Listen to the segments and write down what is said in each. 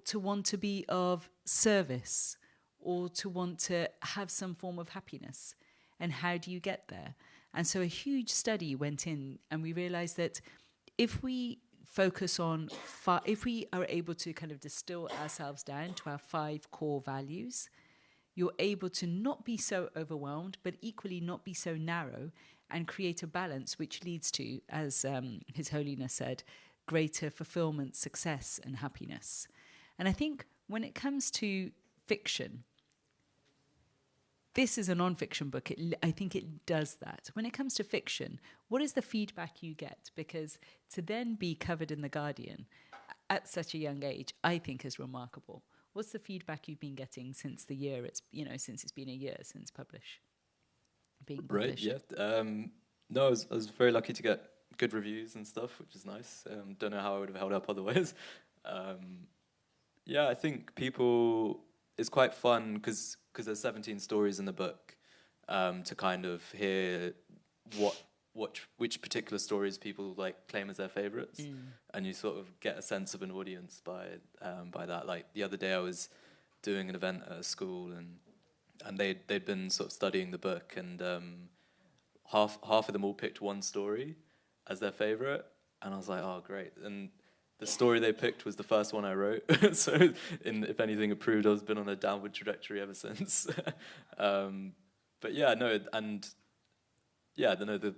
to want to be of service, or to want to have some form of happiness. And how do you get there? And so a huge study went in, and we realized that if we focus on, if we are able to kind of distill ourselves down to our 5 core values, you're able to not be so overwhelmed, but equally not be so narrow, and create a balance which leads to, as His Holiness said, greater fulfillment, success, and happiness. And I think when it comes to fiction, this is a non-fiction book. I think it does that. When it comes to fiction, what is the feedback you get? Because to then be covered in The Guardian at such a young age, I think is remarkable. What's the feedback you've been getting since the year since it's been a year since being published? Right, yeah. No, I was very lucky to get good reviews and stuff, which is nice. Don't know how I would have held up otherwise. Yeah, I think people, it's quite fun because there's 17 stories in the book, to kind of hear which particular stories people like claim as their favorites, and you sort of get a sense of an audience by that. Like the other day, I was doing an event at a school, and they'd been sort of studying the book, and half of them all picked one story as their favorite, and I was like, oh great. And the story they picked was the first one I wrote, so if anything, it proved I've been on a downward trajectory ever since. But yeah, no, and yeah, the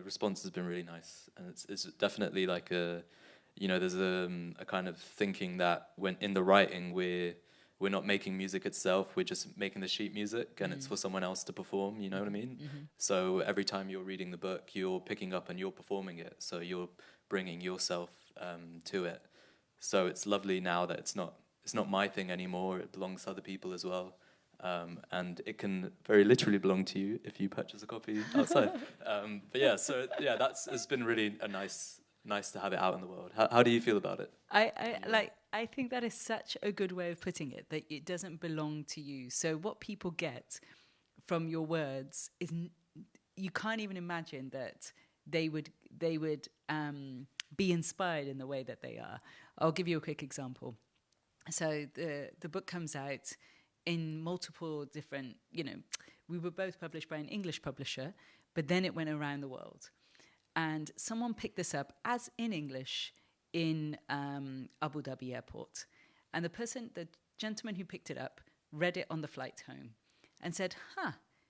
response has been really nice, and it's definitely like there's a kind of thinking that when in the writing we're not making music itself, we're just making the sheet music, and it's for someone else to perform, you know what I mean? Mm-hmm. So every time you're reading the book, you're picking up and you're performing it, so you're bringing yourself to it. So it's lovely now that it's not my thing anymore, it belongs to other people as well. And it can very literally belong to you if you purchase a copy outside. But yeah, so yeah, it's been really nice to have it out in the world. How do you feel about it? I think that is such a good way of putting it, that it doesn't belong to you. So what people get from your words is you can't even imagine that they would be inspired in the way that they are. I'll give you a quick example. So the book comes out in multiple different, we were both published by an English publisher, but then it went around the world. And someone picked this up as in English in Abu Dhabi airport. And the gentleman who picked it up read it on the flight home and said,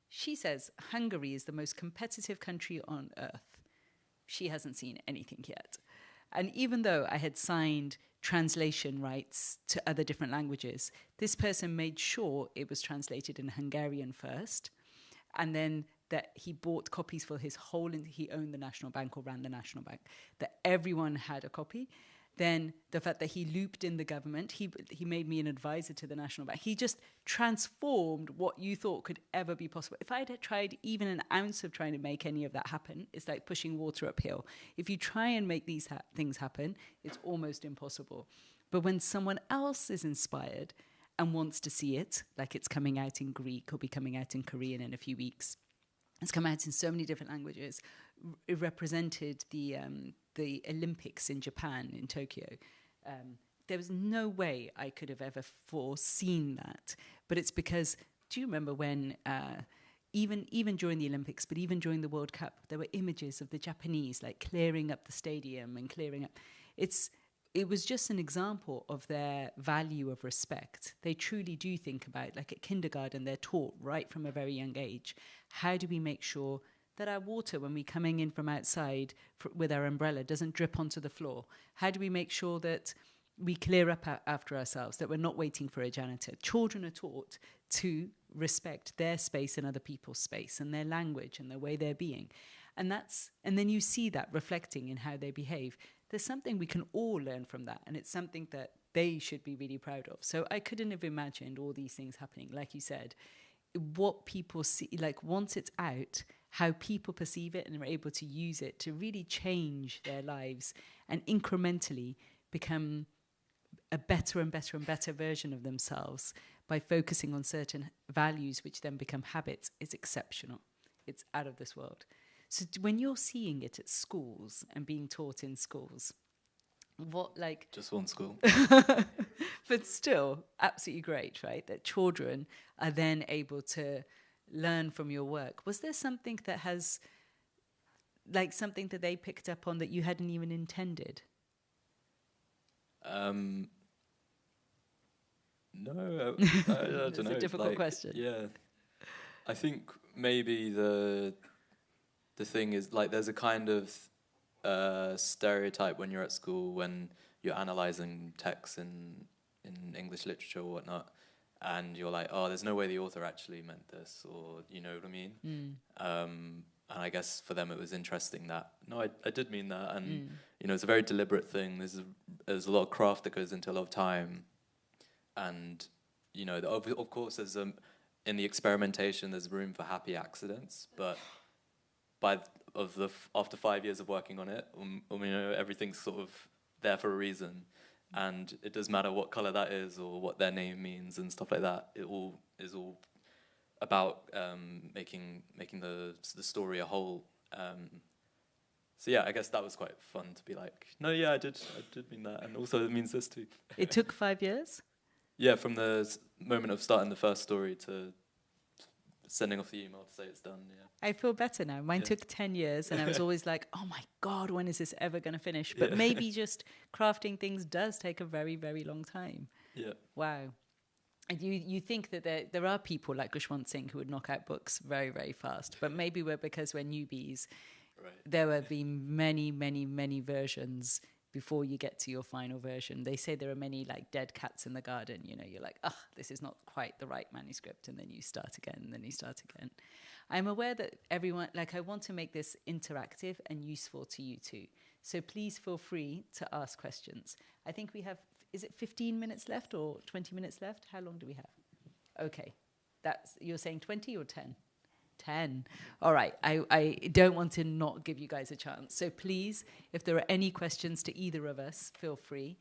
she says Hungary is the most competitive country on earth. She hasn't seen anything yet. And even though I had signed translation rights to other different languages, this person made sure it was translated in Hungarian first, and then that he bought copies for his whole, he owned the National Bank or ran the National Bank, that everyone had a copy. Then the fact that he looped in the government, he made me an advisor to the National Bank. He just transformed what you thought could ever be possible. If I had tried even an ounce of trying to make any of that happen, it's like pushing water uphill. If you try and make these things happen, it's almost impossible. But when someone else is inspired and wants to see it, like it's coming out in Greek or be coming out in Korean in a few weeks, it's come out in so many different languages. It represented the Olympics in Japan, in Tokyo. There was no way I could have ever foreseen that. But it's because, do you remember when, even during the Olympics, but even during the World Cup, there were images of the Japanese like clearing up the stadium and clearing up. It was just an example of their value of respect. They truly do think about, like at kindergarten, they're taught right from a very young age, how do we make sure that our water, when we're coming in from outside with our umbrella, doesn't drip onto the floor? How do we make sure that we clear up after ourselves, that we're not waiting for a janitor? Children are taught to respect their space and other people's space and their language and the way they're being. And then you see that reflecting in how they behave. There's something we can all learn from that, and it's something that they should be really proud of. So I couldn't have imagined all these things happening. Like you said, what people see, like once it's out, how people perceive it and are able to use it to really change their lives and incrementally become a better and better and better version of themselves by focusing on certain values, which then become habits, is exceptional. It's out of this world. So when you're seeing it at schools and being taught in schools, what like... Just one school. but but still, absolutely great, right? That children are then able to learn from your work. Was there something that has, like something that they picked up on that you hadn't even intended? No, I don't It's know. a difficult question. Yeah, I think maybe the thing is like there's a kind of stereotype when you're at school when you're analyzing texts in English literature or whatnot, and you're like, oh, there's no way the author actually meant this, or you know what I mean. And I guess for them it was interesting that no, I did mean that, and you know it's a very deliberate thing. There's a lot of craft that goes into a lot of time, and you know of course there's in the experimentation there's room for happy accidents, but after 5 years of working on it, you know everything's sort of there for a reason, and it doesn't matter what color that is or what their name means and stuff like that. It all is all about making the story a whole. So yeah, I guess that was quite fun to be like, no, yeah, I did mean that, and also it means this too. It took 5 years? Yeah, from the moment of starting the first story to sending off the email to say it's done. Yeah, I feel better now. Mine took 10 years, and I was always like, oh my God, when is this ever going to finish? But maybe just crafting things does take a very, very long time. Yeah. Wow. And you think that there are people like Khushwant Singh who would knock out books very, very fast, but maybe because we're newbies, right. There will be many, many, many versions before you get to your final version. They say there are many like dead cats in the garden. You know, you're like, this is not quite the right manuscript, and then you start again, and then you start again. I'm aware that everyone, like, I want to make this interactive and useful to you too. So please feel free to ask questions. I think we have, is it 15 minutes left or 20 minutes left? How long do we have? Okay. You're saying 20 or 10? 10. All right. I don't want to not give you guys a chance. So please, if there are any questions to either of us, feel free,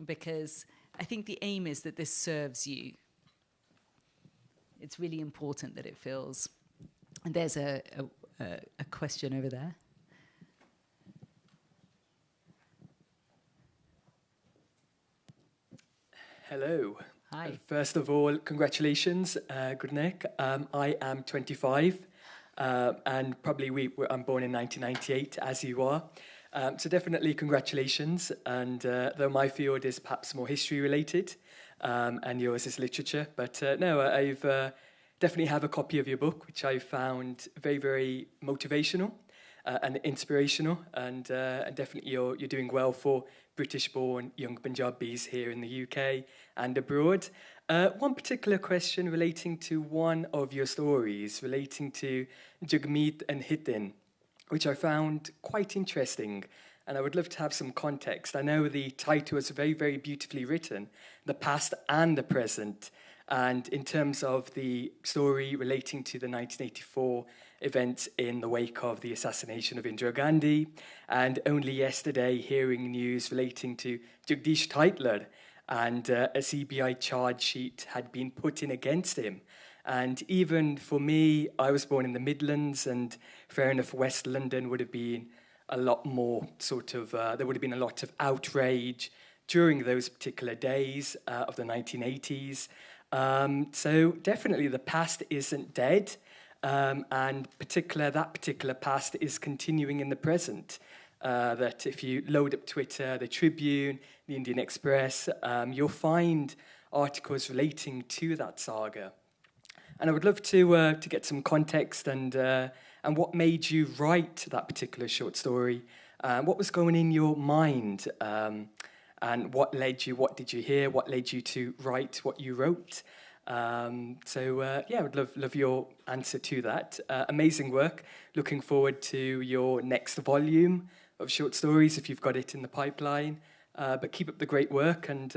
because I think the aim is that this serves you. It's really important that it feels. And there's a question over there. Hello. Hi. First of all, congratulations, Gurnaik. I am 25, and probably I'm born in 1998, as you are. So definitely congratulations. And though my field is perhaps more history related, and yours is literature, but no, I've definitely have a copy of your book, which I found very, very motivational and inspirational, and definitely you're doing well for British-born young Punjabis here in the UK and abroad. One particular question relating to one of your stories, relating to Jagmeet and Hitin, which I found quite interesting, and I would love to have some context. I know the title is very, very beautifully written, the past and the present, and in terms of the story relating to the 1984 events in the wake of the assassination of Indira Gandhi, and only yesterday hearing news relating to Jagdish Titler, and a CBI charge sheet had been put in against him. And even for me, I was born in the Midlands, and fair enough, West London would have been a lot more there would have been a lot of outrage during those particular days of the 1980s. So definitely the past isn't dead, and that particular past is continuing in the present. That if you load up Twitter, the Tribune, the Indian Express, you'll find articles relating to that saga. And I would love to get some context and what made you write that particular short story. What was going in your mind, and what did you hear? What led you to write what you wrote? I would love your answer to that. Amazing work. Looking forward to your next volume of short stories if you've got it in the pipeline. But keep up the great work, and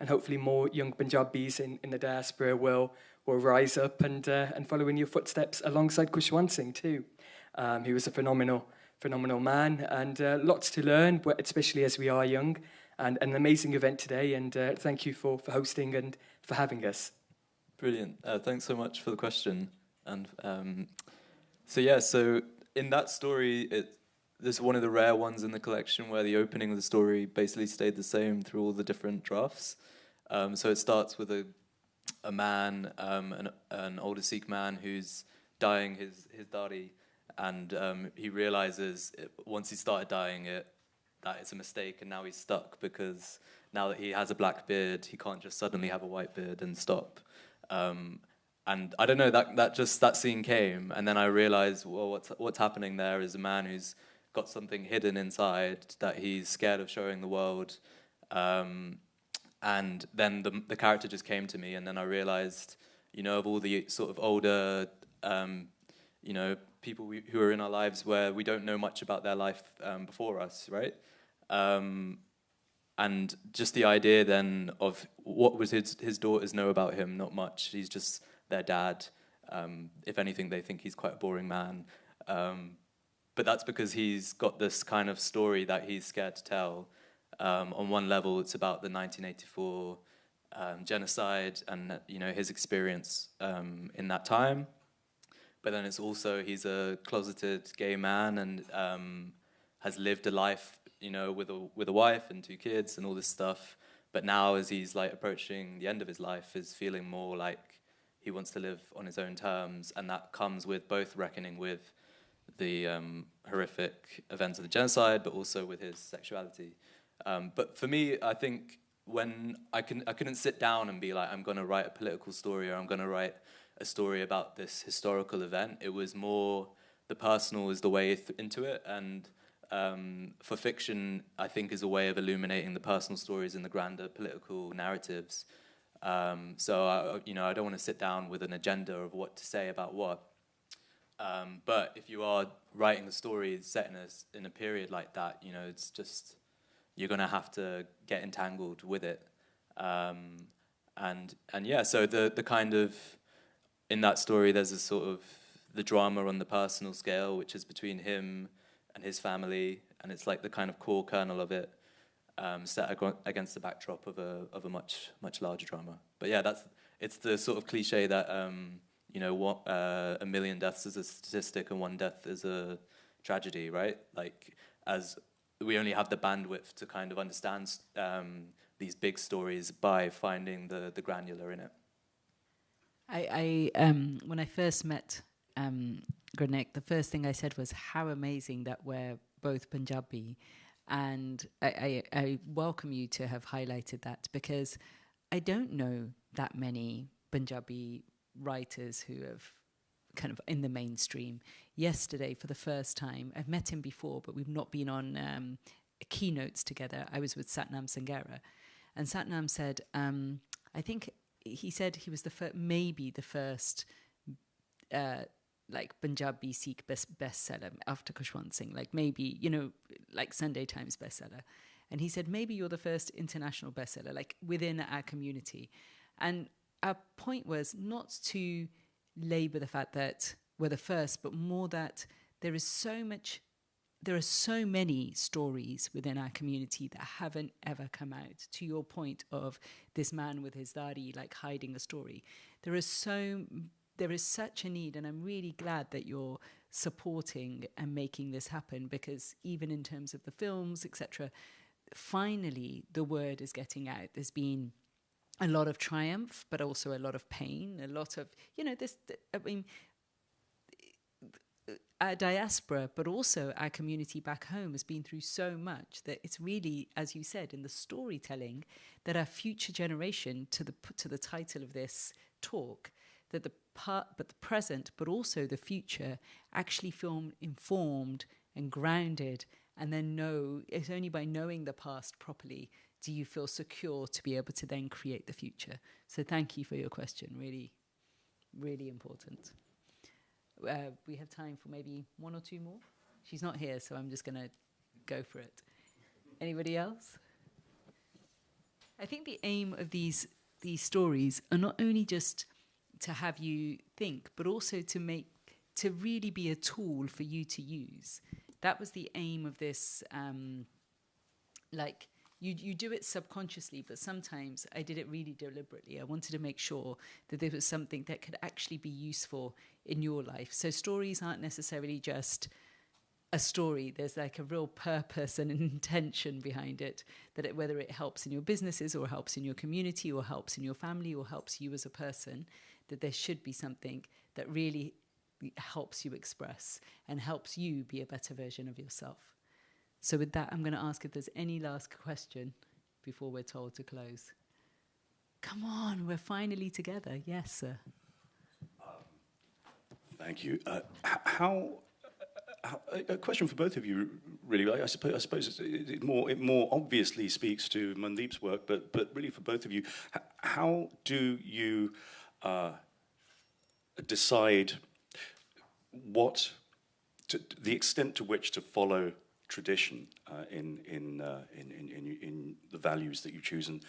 hopefully more young Punjabis in the diaspora will rise up and follow in your footsteps alongside Khushwant Singh too. He was a phenomenal man, and lots to learn, especially as we are young. And an amazing event today, and thank you for hosting and for having us. Brilliant. Thanks so much for the question. And so in that story, this is one of the rare ones in the collection where the opening of the story basically stayed the same through all the different drafts. So it starts with a man, an older Sikh man who's dyeing his dadi, and he realizes once he started dyeing it that it's a mistake, and now he's stuck because now that he has a black beard, he can't just suddenly have a white beard and stop. And I don't know, that scene came, and then I realized, well, what's happening there is a man who's got something hidden inside that he's scared of showing the world. And then the character just came to me, and then I realized, of all the sort of older, people who are in our lives where we don't know much about their life before us, right? And just the idea then of what was his daughters know about him, not much. He's just their dad. If anything, they think he's quite a boring man. But that's because he's got this kind of story that he's scared to tell. On one level, it's about the 1984 genocide and his experience in that time. But then it's also he's a closeted gay man and has lived a life, with a wife and 2 kids and all this stuff. But now, as he's like approaching the end of his life, is feeling more like he wants to live on his own terms, and that comes with both reckoning with the horrific events of the genocide, but also with his sexuality. But for me, I think when I couldn't sit down and be like, I'm going to write a political story or I'm going to write a story about this historical event. It was more the personal is the way into it, and for fiction, I think is a way of illuminating the personal stories in the grander political narratives. So I don't want to sit down with an agenda of what to say about what. But if you are writing a story set in a period like that, it's just you're going to have to get entangled with it. And yeah, so the kind of in that story, there's a sort of the drama on the personal scale, which is between him and his family, and it's like the kind of core kernel of it, set against the backdrop of a much larger drama. But yeah, it's the sort of cliche that a million deaths is a statistic and 1 death is a tragedy, right? Like, as we only have the bandwidth to kind of understand these big stories by finding the granular in it. I when I first met Gurnaik, the first thing I said was how amazing that we're both Punjabi, and I welcome you to have highlighted that, because I don't know that many Punjabi writers who have kind of in the mainstream. Yesterday, for the first time, I've met him before, but we've not been on keynotes together. I was with Satnam Sanghera, and Satnam said, I think he said he was maybe the first like Punjabi Sikh bestseller after Khushwant Singh, like maybe, like Sunday Times bestseller. And he said, maybe you're the first international bestseller, like within our community. And our point was not to labor the fact that we're the first, but more that there are so many stories within our community that haven't ever come out. To your point of this man with his dadi, like hiding a story, there is such a need, and I'm really glad that you're supporting and making this happen, because even in terms of the films, etc., finally the word is getting out. There's been a lot of triumph, but also a lot of pain, a lot of, our diaspora, but also our community back home has been through so much that it's really, as you said, in the storytelling that our future generation, to the title of this talk, that the present, but also the future, actually feel informed and grounded, and then it's only by knowing the past properly do you feel secure to be able to then create the future. So thank you for your question. Really, really important. We have time for maybe 1 or 2 more. She's not here, so I'm just going to go for it. Anybody else? I think the aim of these stories are not only just to have you think, but also to really be a tool for you to use. That was the aim of this. You do it subconsciously, but sometimes I did it really deliberately. I wanted to make sure that there was something that could actually be useful in your life. So stories aren't necessarily just a story. There's like a real purpose and an intention behind it, that whether it helps in your businesses or helps in your community or helps in your family or helps you as a person, that there should be something that really helps you express and helps you be a better version of yourself. So with that, I'm going to ask if there's any last question before we're told to close. Come on, we're finally together. Yes, sir. Thank you. A question for both of you, really. I suppose it more obviously speaks to Mandeep's work, but really for both of you, how do you decide the extent to which to follow tradition in the values that you choose, and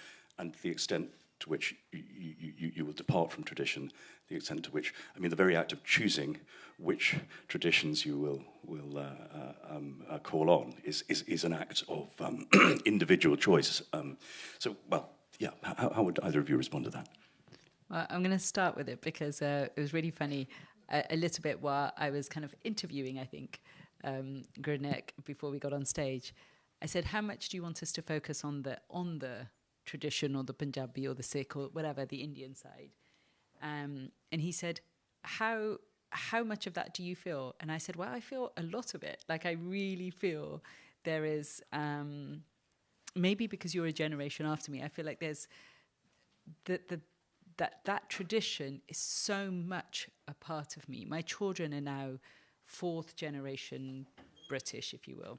the extent to which you will depart from tradition, the extent to which, I mean, the very act of choosing which traditions you will call on is an act of individual choice. How would either of you respond to that? Well, I'm going to start with it because it was really funny. A little bit while I was kind of interviewing, I think, Gurnaik before we got on stage, I said, how much do you want us to focus on the tradition or the Punjabi or the Sikh or whatever, the Indian side? And he said, how much of that do you feel? And I said, well, I feel a lot of it. Like, I really feel there is, maybe because you're a generation after me, I feel like there's that tradition is so much a part of me. My children are now 4th generation British, if you will.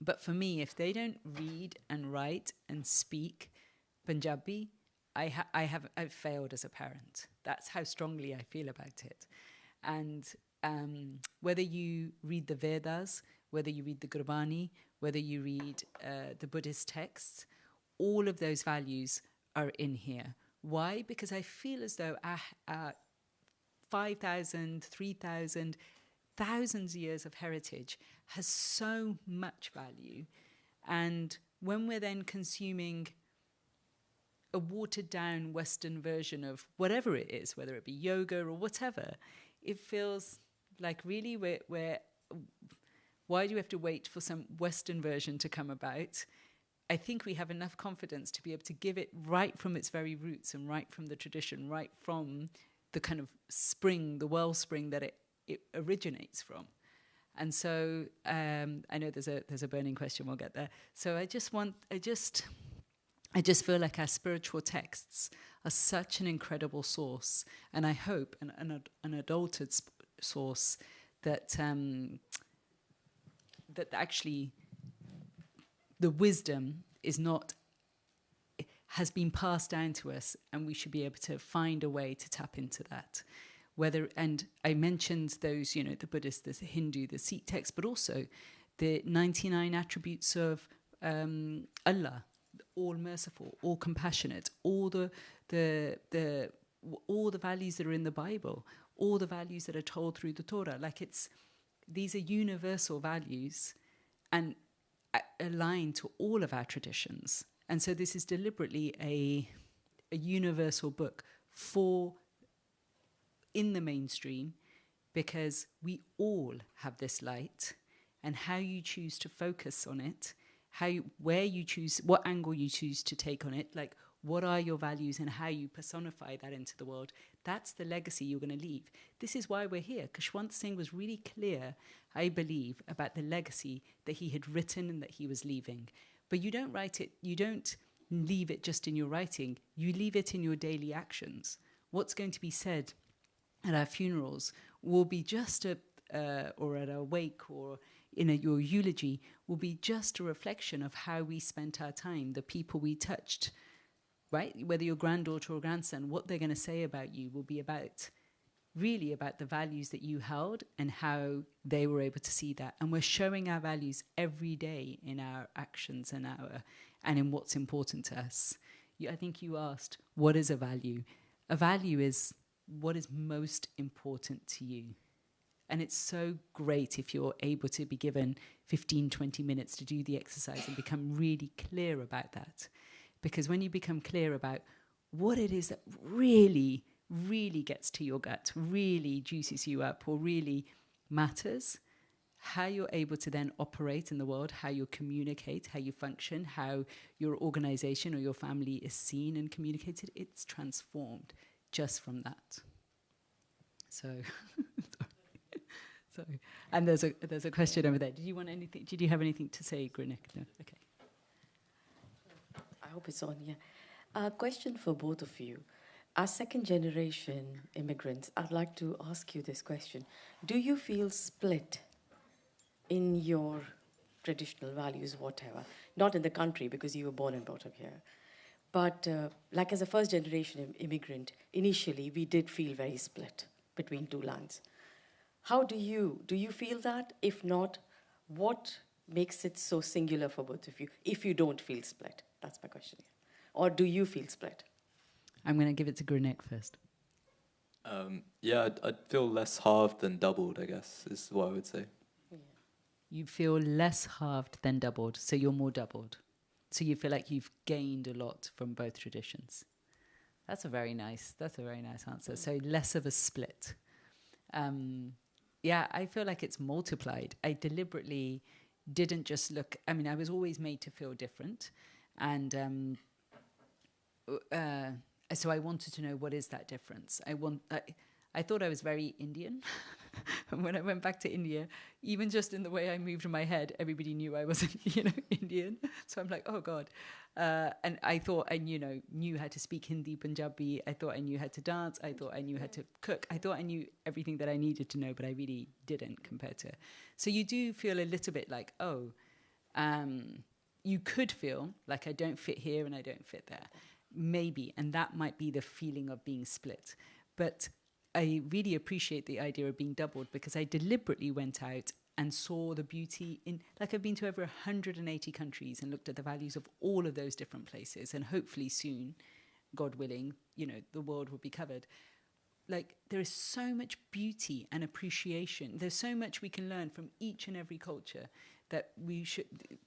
But for me, if they don't read and write and speak Punjabi, I've failed as a parent. That's how strongly I feel about it. And whether you read the Vedas, whether you read the Gurbani, whether you read the Buddhist texts, all of those values are in here. Why? Because I feel as though 5,000, 3,000, thousands of years of heritage has so much value. And when we're then consuming a watered down Western version of whatever it is, whether it be yoga or whatever, it feels like really why do we have to wait for some Western version to come about? I think we have enough confidence to be able to give it right from its very roots and right from the tradition, right from the kind of spring, the wellspring that it originates from. And so I know there's a burning question, we'll get there. So I just feel like our spiritual texts are such an incredible source, and I hope an adulterated source that that actually the wisdom has been passed down to us, and we should be able to find a way to tap into that. And I mentioned those, the Buddhist, the Hindu, the Sikh text, but also the 99 attributes of Allah, all merciful, all compassionate, all the values that are in the Bible, all the values that are told through the Torah. These are universal values and aligned to all of our traditions. And so this is deliberately a universal book in the mainstream, because we all have this light, and how you choose to focus on it, where you choose, what angle you choose to take on it, like what are your values and how you personify that into the world, that's the legacy you're going to leave. This is why we're here. Khushwant Singh was really clear, I believe, about the legacy that he had written and that he was leaving. But you don't write it, you don't leave it just in your writing, you leave it in your daily actions. What's going to be said at our funerals will be just or at our wake or in your eulogy will be just a reflection of how we spent our time, the people we touched, right? Whether your granddaughter or grandson, what they're going to say about you will be really about the values that you held and how they were able to see that. And we're showing our values every day in our actions and in what's important to us. I think you asked, what is a value? A value is what is most important to you. And it's so great if you're able to be given 15, 20 minutes to do the exercise and become really clear about that. Because when you become clear about what it is that really, really gets to your gut, really juices you up, or really matters, how you're able to then operate in the world, how you communicate, how you function, how your organization or your family is seen and communicated, it's transformed just from that. So, sorry. And there's a question over there. Did you want anything? Did you have anything to say, Gurnaik? No? Okay. I hope it's on, yeah. A question for both of you. As second generation immigrants, I'd like to ask you this question. Do you feel split in your traditional values, whatever? Not in the country, because you were born and brought up here. But like as a first generation immigrant, initially we did feel very split between two lands. How do you feel that? If not, what makes it so singular for both of you, if you don't feel split? That's my question. Or do you feel split? I'm going to give it to Gurnaik first. Yeah, I'd feel less halved than doubled, I guess, is what I would say. Yeah. You feel less halved than doubled, so you're more doubled. So you feel like you've gained a lot from both traditions. That's a very nice answer. So less of a split. Yeah, I feel like it's multiplied. I deliberately didn't just look, I mean, I was always made to feel different. And so I wanted to know, what is that difference? I thought I was very Indian. And when I went back to India, even just in the way I moved my head, everybody knew I wasn't, Indian. So I'm like, oh God. And I thought I knew how to speak Hindi, Punjabi. I thought I knew how to dance. I thought I knew how to cook. I thought I knew everything that I needed to know, but I really didn't compared to. So you do feel a little bit like, you could feel like I don't fit here and I don't fit there. Maybe, and that might be the feeling of being split. But I really appreciate the idea of being doubled, because I deliberately went out and saw the beauty in, like, I've been to over 180 countries and looked at the values of all of those different places, and hopefully soon, God willing, the world will be covered. Like, there is so much beauty and appreciation. There's so much we can learn from each and every culture that we should,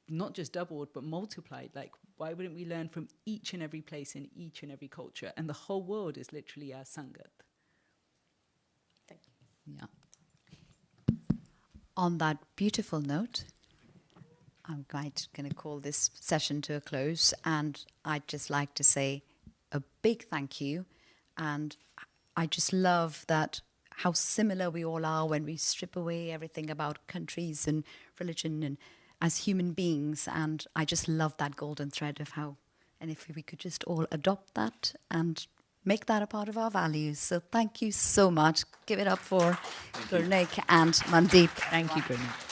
not just doubled, but multiplied. Like, why wouldn't we learn from each and every place in each and every culture? And the whole world is literally our Sangat. Thank you. Yeah. On that beautiful note, I'm going to call this session to a close, and I'd just like to say a big thank you. And I just love that how similar we all are when we strip away everything about countries and religion and as human beings. And I just love that golden thread of how, and if we could just all adopt that and make that a part of our values. So thank you so much. Give it up for Gurnaik and Mandeep. Thank you, Gurnaik.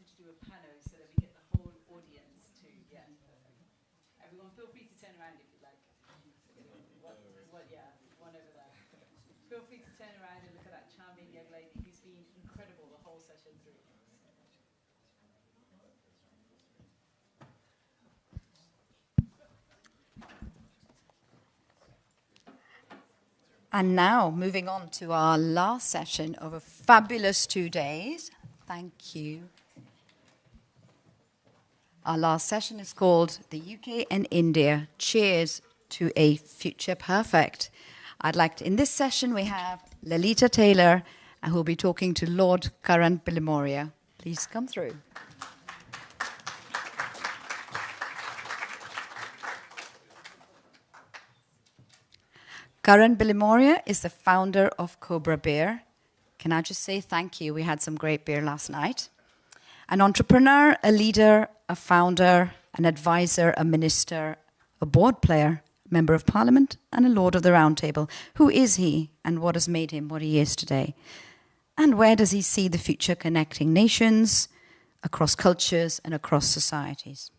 To do a pano so that we get the whole audience to, everyone feel free to turn around if you like. One over there. Feel free to turn around and look at that charming young lady who's been incredible the whole session through. And now, moving on to our last session of a fabulous 2 days. Thank you. Our last session is called The UK and India, Cheers to a Future Perfect. In this session, we have Lalita Taylor, who will be talking to Lord Karan Bilimoria. Please come through. Karan Bilimoria is the founder of Cobra Beer. Can I just say thank you? We had some great beer last night. An entrepreneur, a leader, a founder, an advisor, a minister, a board player, member of parliament, and a lord of the round table. Who is he, and what has made him what he is today? And where does he see the future connecting nations, across cultures, and across societies?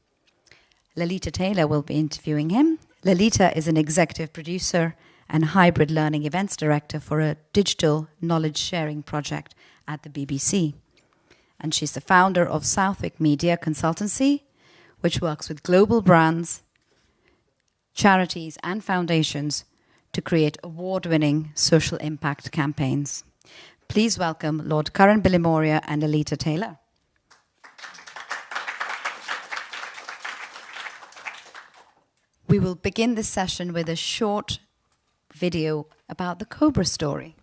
Lalita Taylor will be interviewing him. Lalita is an executive producer and Hybrid Learning Events Director for a digital knowledge sharing project at the BBC. And she's the founder of Southwick Media Consultancy, which works with global brands, charities and foundations to create award-winning social impact campaigns. Please welcome Lord Karan Bilimoria and Lalita Taylor. We will begin this session with a short video about the Cobra story.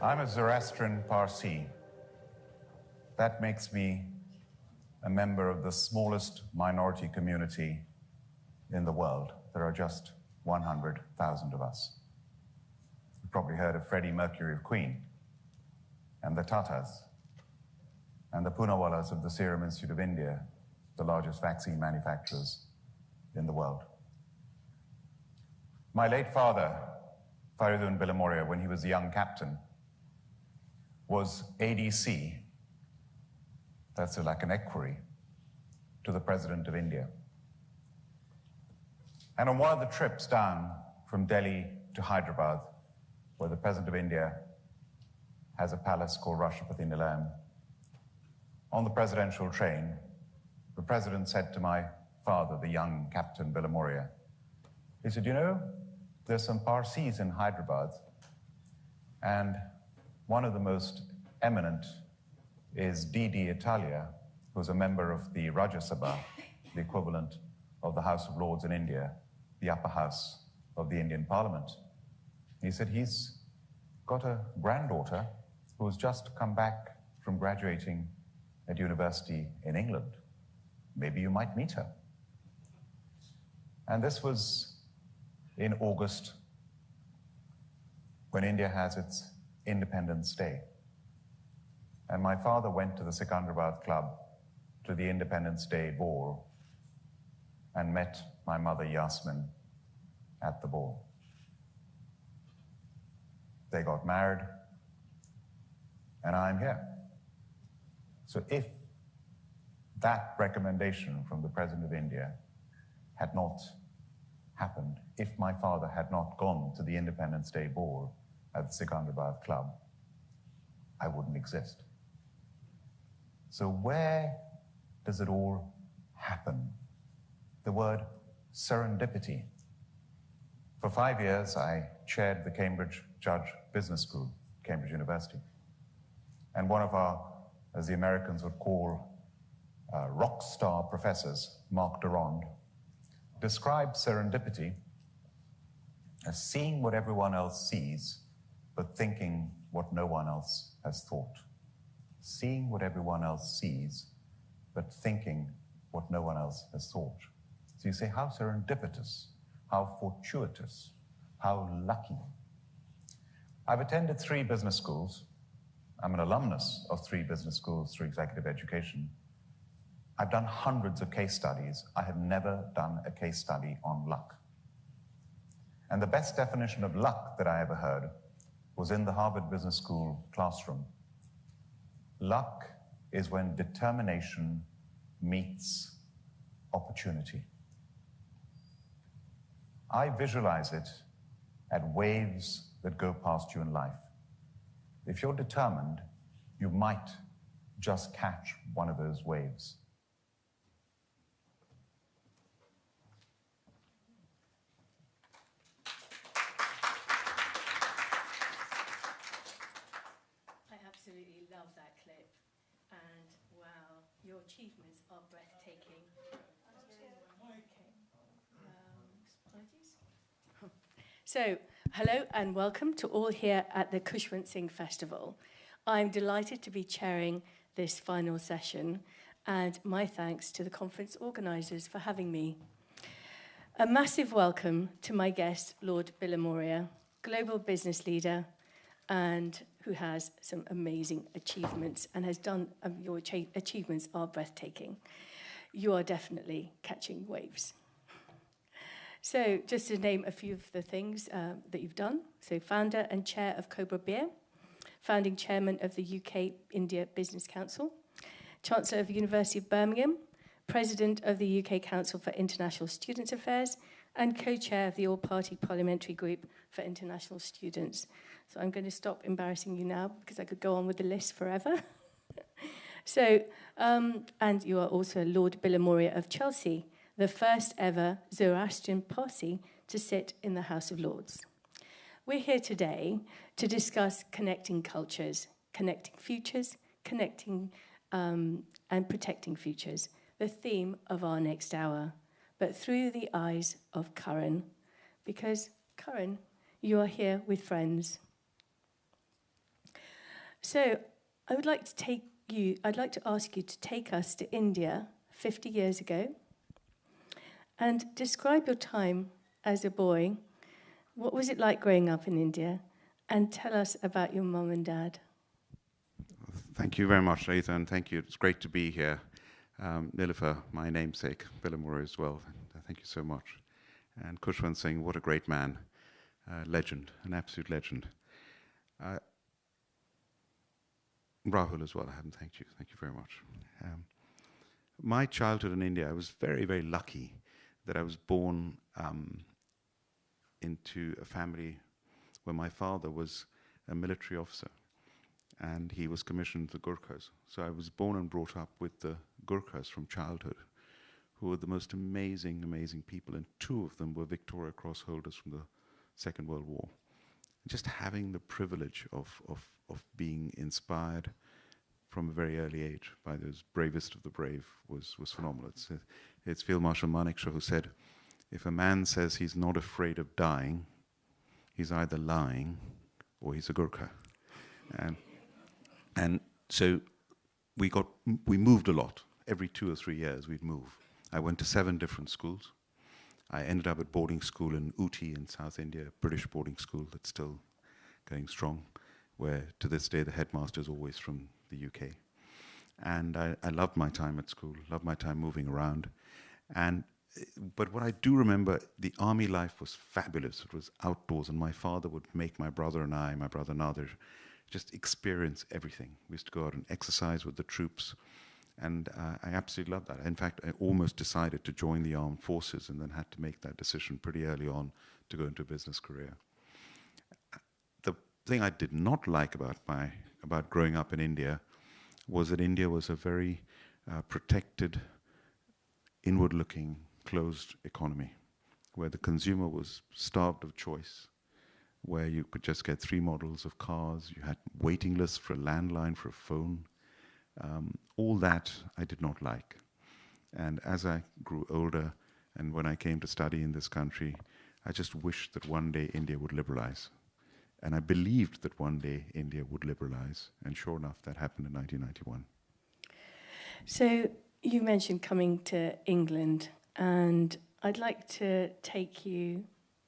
I'm a Zoroastrian Parsi. That makes me a member of the smallest minority community in the world. There are just 100,000 of us. You've probably heard of Freddie Mercury of Queen, and the Tatas, and the Poonawallas of the Serum Institute of India, the largest vaccine manufacturers in the world. My late father, Faridun Bilimoria, when he was a young captain, was ADC, that's like an equerry, to the President of India. And on one of the trips down from Delhi to Hyderabad, where the President of India has a palace called Rashtrapati Nilayam, on the presidential train, the President said to my father, the young Captain Bilimoria, he said, you know, there's some Parsis in Hyderabad, and one of the most eminent is D.D. Italia, who's a member of the Rajya Sabha, the equivalent of the House of Lords in India, the upper house of the Indian Parliament. He said he's got a granddaughter who's just come back from graduating at university in England. Maybe you might meet her. And this was in August, when India has its Independence Day. And my father went to the Secunderabad Club to the Independence Day ball and met my mother Yasmin at the ball. They got married, and I'm here. So if that recommendation from the President of India had not happened, if my father had not gone to the Independence Day ball at the Secunderabad Club, I wouldn't exist. So where does it all happen? The word serendipity. For 5 years, I chaired the Cambridge Judge Business School, Cambridge University. And one of our, as the Americans would call, rock star professors, Mark Durand, described serendipity as seeing what everyone else sees, but thinking what no one else has thought. Seeing what everyone else sees, but thinking what no one else has thought. So you say, how serendipitous, how fortuitous, how lucky. I've attended 3 business schools. I'm an alumnus of 3 business schools through executive education. I've done hundreds of case studies. I have never done a case study on luck. And the best definition of luck that I ever heard was in the Harvard Business School classroom. Luck is when determination meets opportunity. I visualize it at waves that go past you in life. If you're determined, you might just catch one of those waves. I absolutely love that clip. And wow, your achievements are breathtaking. Apologies. So, hello and welcome to all here at the Khushwant Singh Festival. I'm delighted to be chairing this final session, and my thanks to the conference organisers for having me. A massive welcome to my guest, Lord Bilimoria, global business leader, and who has some amazing achievements and has done, your achievements are breathtaking. You are definitely catching waves. So just to name a few of the things that you've done. So founder and chair of Cobra Beer, founding chairman of the UK-India Business Council, Chancellor of the University of Birmingham, President of the UK Council for International Students Affairs, and co-chair of the All-Party Parliamentary Group for International Students. So I'm going to stop embarrassing you now because I could go on with the list forever. So, and you are also Lord Bilimoria of Chelsea, the first ever Zoroastrian Parsi to sit in the House of Lords. We're here today to discuss connecting cultures, connecting futures, connecting and protecting futures, the theme of our next hour, but through the eyes of Karan, because, Karan, you are here with friends. So I'd like to ask you to take us to India 50 years ago and describe your time as a boy. What was it like growing up in India? And tell us about your mum and dad. Thank you very much, Lalita, and thank you. It's great to be here. Nilüfer, my namesake, Bilimoria as well. Thank you so much. And Khushwant Singh, what a great man. Legend, an absolute legend. Rahul as well, I haven't thanked you. Thank you very much. My childhood in India, I was very, very lucky that I was born into a family where my father was a military officer and he was commissioned to the Gurkhas. So I was born and brought up with the Gurkhas from childhood, who were the most amazing, amazing people, and two of them were Victoria Cross holders from the Second World War. Just having the privilege of being inspired from a very early age by those bravest of the brave was phenomenal. It's Field Marshal Manekshaw who said, if a man says he's not afraid of dying, he's either lying or he's a Gurkha. And so we moved a lot. Every 2 or 3 years we'd move. I went to 7 different schools. I ended up at boarding school in Ooty in South India, a British boarding school that's still going strong, where to this day the headmaster is always from the UK. And I loved my time at school, loved my time moving around. But what I do remember, the army life was fabulous. It was outdoors, and my father would make my brother and I, my brother Nadir, just experience everything. We used to go out and exercise with the troops, and I absolutely loved that. In fact, I almost decided to join the armed forces and then had to make that decision pretty early on to go into a business career. The thing I did not like about growing up in India was that India was a very protected, inward-looking, closed economy, where the consumer was starved of choice, where you could just get 3 models of cars, you had waiting lists for a landline, for a phone. All that I did not like. And as I grew older, and when I came to study in this country, I just wished that one day India would liberalize. And I believed that one day India would liberalize. And sure enough, that happened in 1991. So you mentioned coming to England, and I'd like to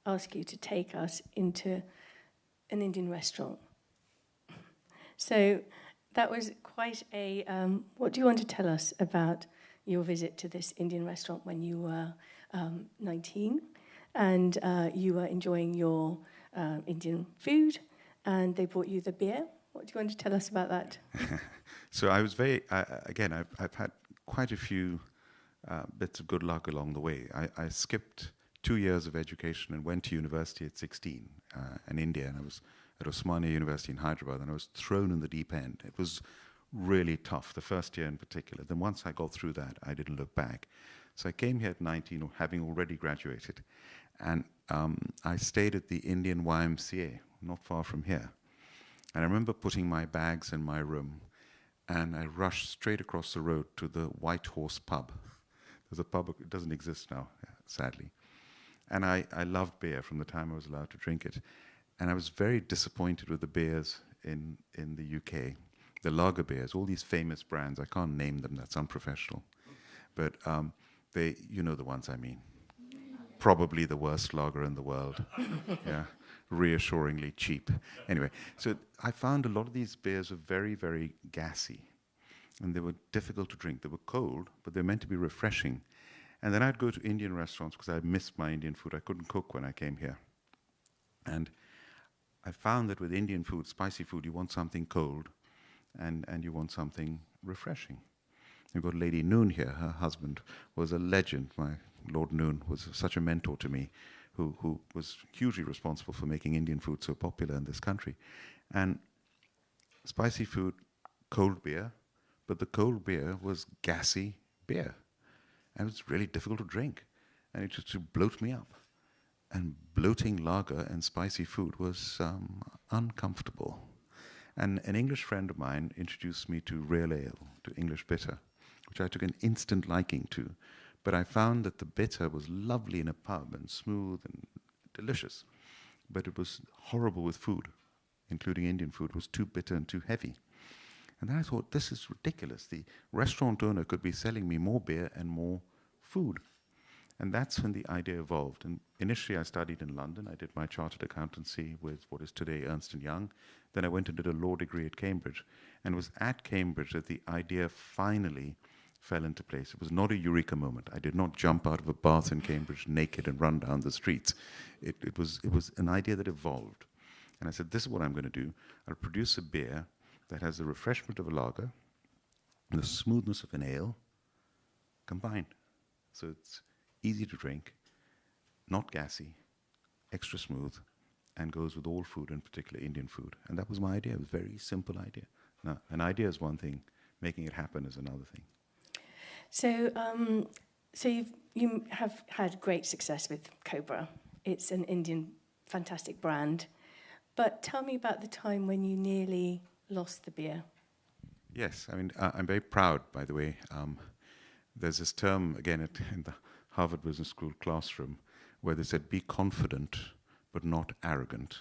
ask you to take us into an Indian restaurant. So that was quite a... what do you want to tell us about your visit to this Indian restaurant when you were 19 and you were enjoying your Indian food and they brought you the beer? What do you want to tell us about that? So I was I've had quite a few bits of good luck along the way. I skipped 2 years of education and went to university at 16 in India, and I was at Osmania University in Hyderabad, and I was thrown in the deep end. It was really tough, the first year in particular. Then once I got through that, I didn't look back. So I came here at 19, having already graduated, and I stayed at the Indian YMCA, not far from here. And I remember putting my bags in my room, and I rushed straight across the road to the White Horse pub. There's a pub, it doesn't exist now, sadly. And I loved beer from the time I was allowed to drink it. And I was very disappointed with the beers in the UK, the lager beers, all these famous brands. I can't name them, that's unprofessional. But you know the ones I mean. Probably the worst lager in the world. Yeah, reassuringly cheap. Anyway, so I found a lot of these beers were very, very gassy. And they were difficult to drink. They were cold, but they were meant to be refreshing. And then I'd go to Indian restaurants because I missed my Indian food. I couldn't cook when I came here. And I found that with Indian food, spicy food, you want something cold and you want something refreshing. We've got Lady Noon here. Her husband was a legend. My Lord Noon was such a mentor to me, who was hugely responsible for making Indian food so popular in this country. And spicy food, cold beer, but the cold beer was gassy beer. And it was really difficult to drink. And it used to bloat me up. And bloating lager and spicy food was uncomfortable. And an English friend of mine introduced me to real ale, to English bitter, which I took an instant liking to. But I found that the bitter was lovely in a pub and smooth and delicious. But it was horrible with food, including Indian food. It was too bitter and too heavy. And then I thought, this is ridiculous. The restaurant owner could be selling me more beer and more food. And that's when the idea evolved. And initially I studied in London. I did my chartered accountancy with what is today Ernst & Young. Then I went and did a law degree at Cambridge. And it was at Cambridge that the idea finally fell into place. It was not a eureka moment. I did not jump out of a bath in Cambridge naked and run down the streets. It was an idea that evolved. And I said, this is what I'm going to do. I'll produce a beer that has the refreshment of a lager and the smoothness of an ale combined. So it's easy to drink, not gassy, extra smooth, and goes with all food, in particular Indian food. And that was my idea. It was a very simple idea. Now, an idea is one thing, making it happen is another thing. So, you have had great success with Cobra. It's an Indian fantastic brand. But tell me about the time when you nearly lost the beer. Yes, I mean, I'm very proud, by the way. There's this term, again, in the Harvard Business School classroom, where they said, be confident, but not arrogant.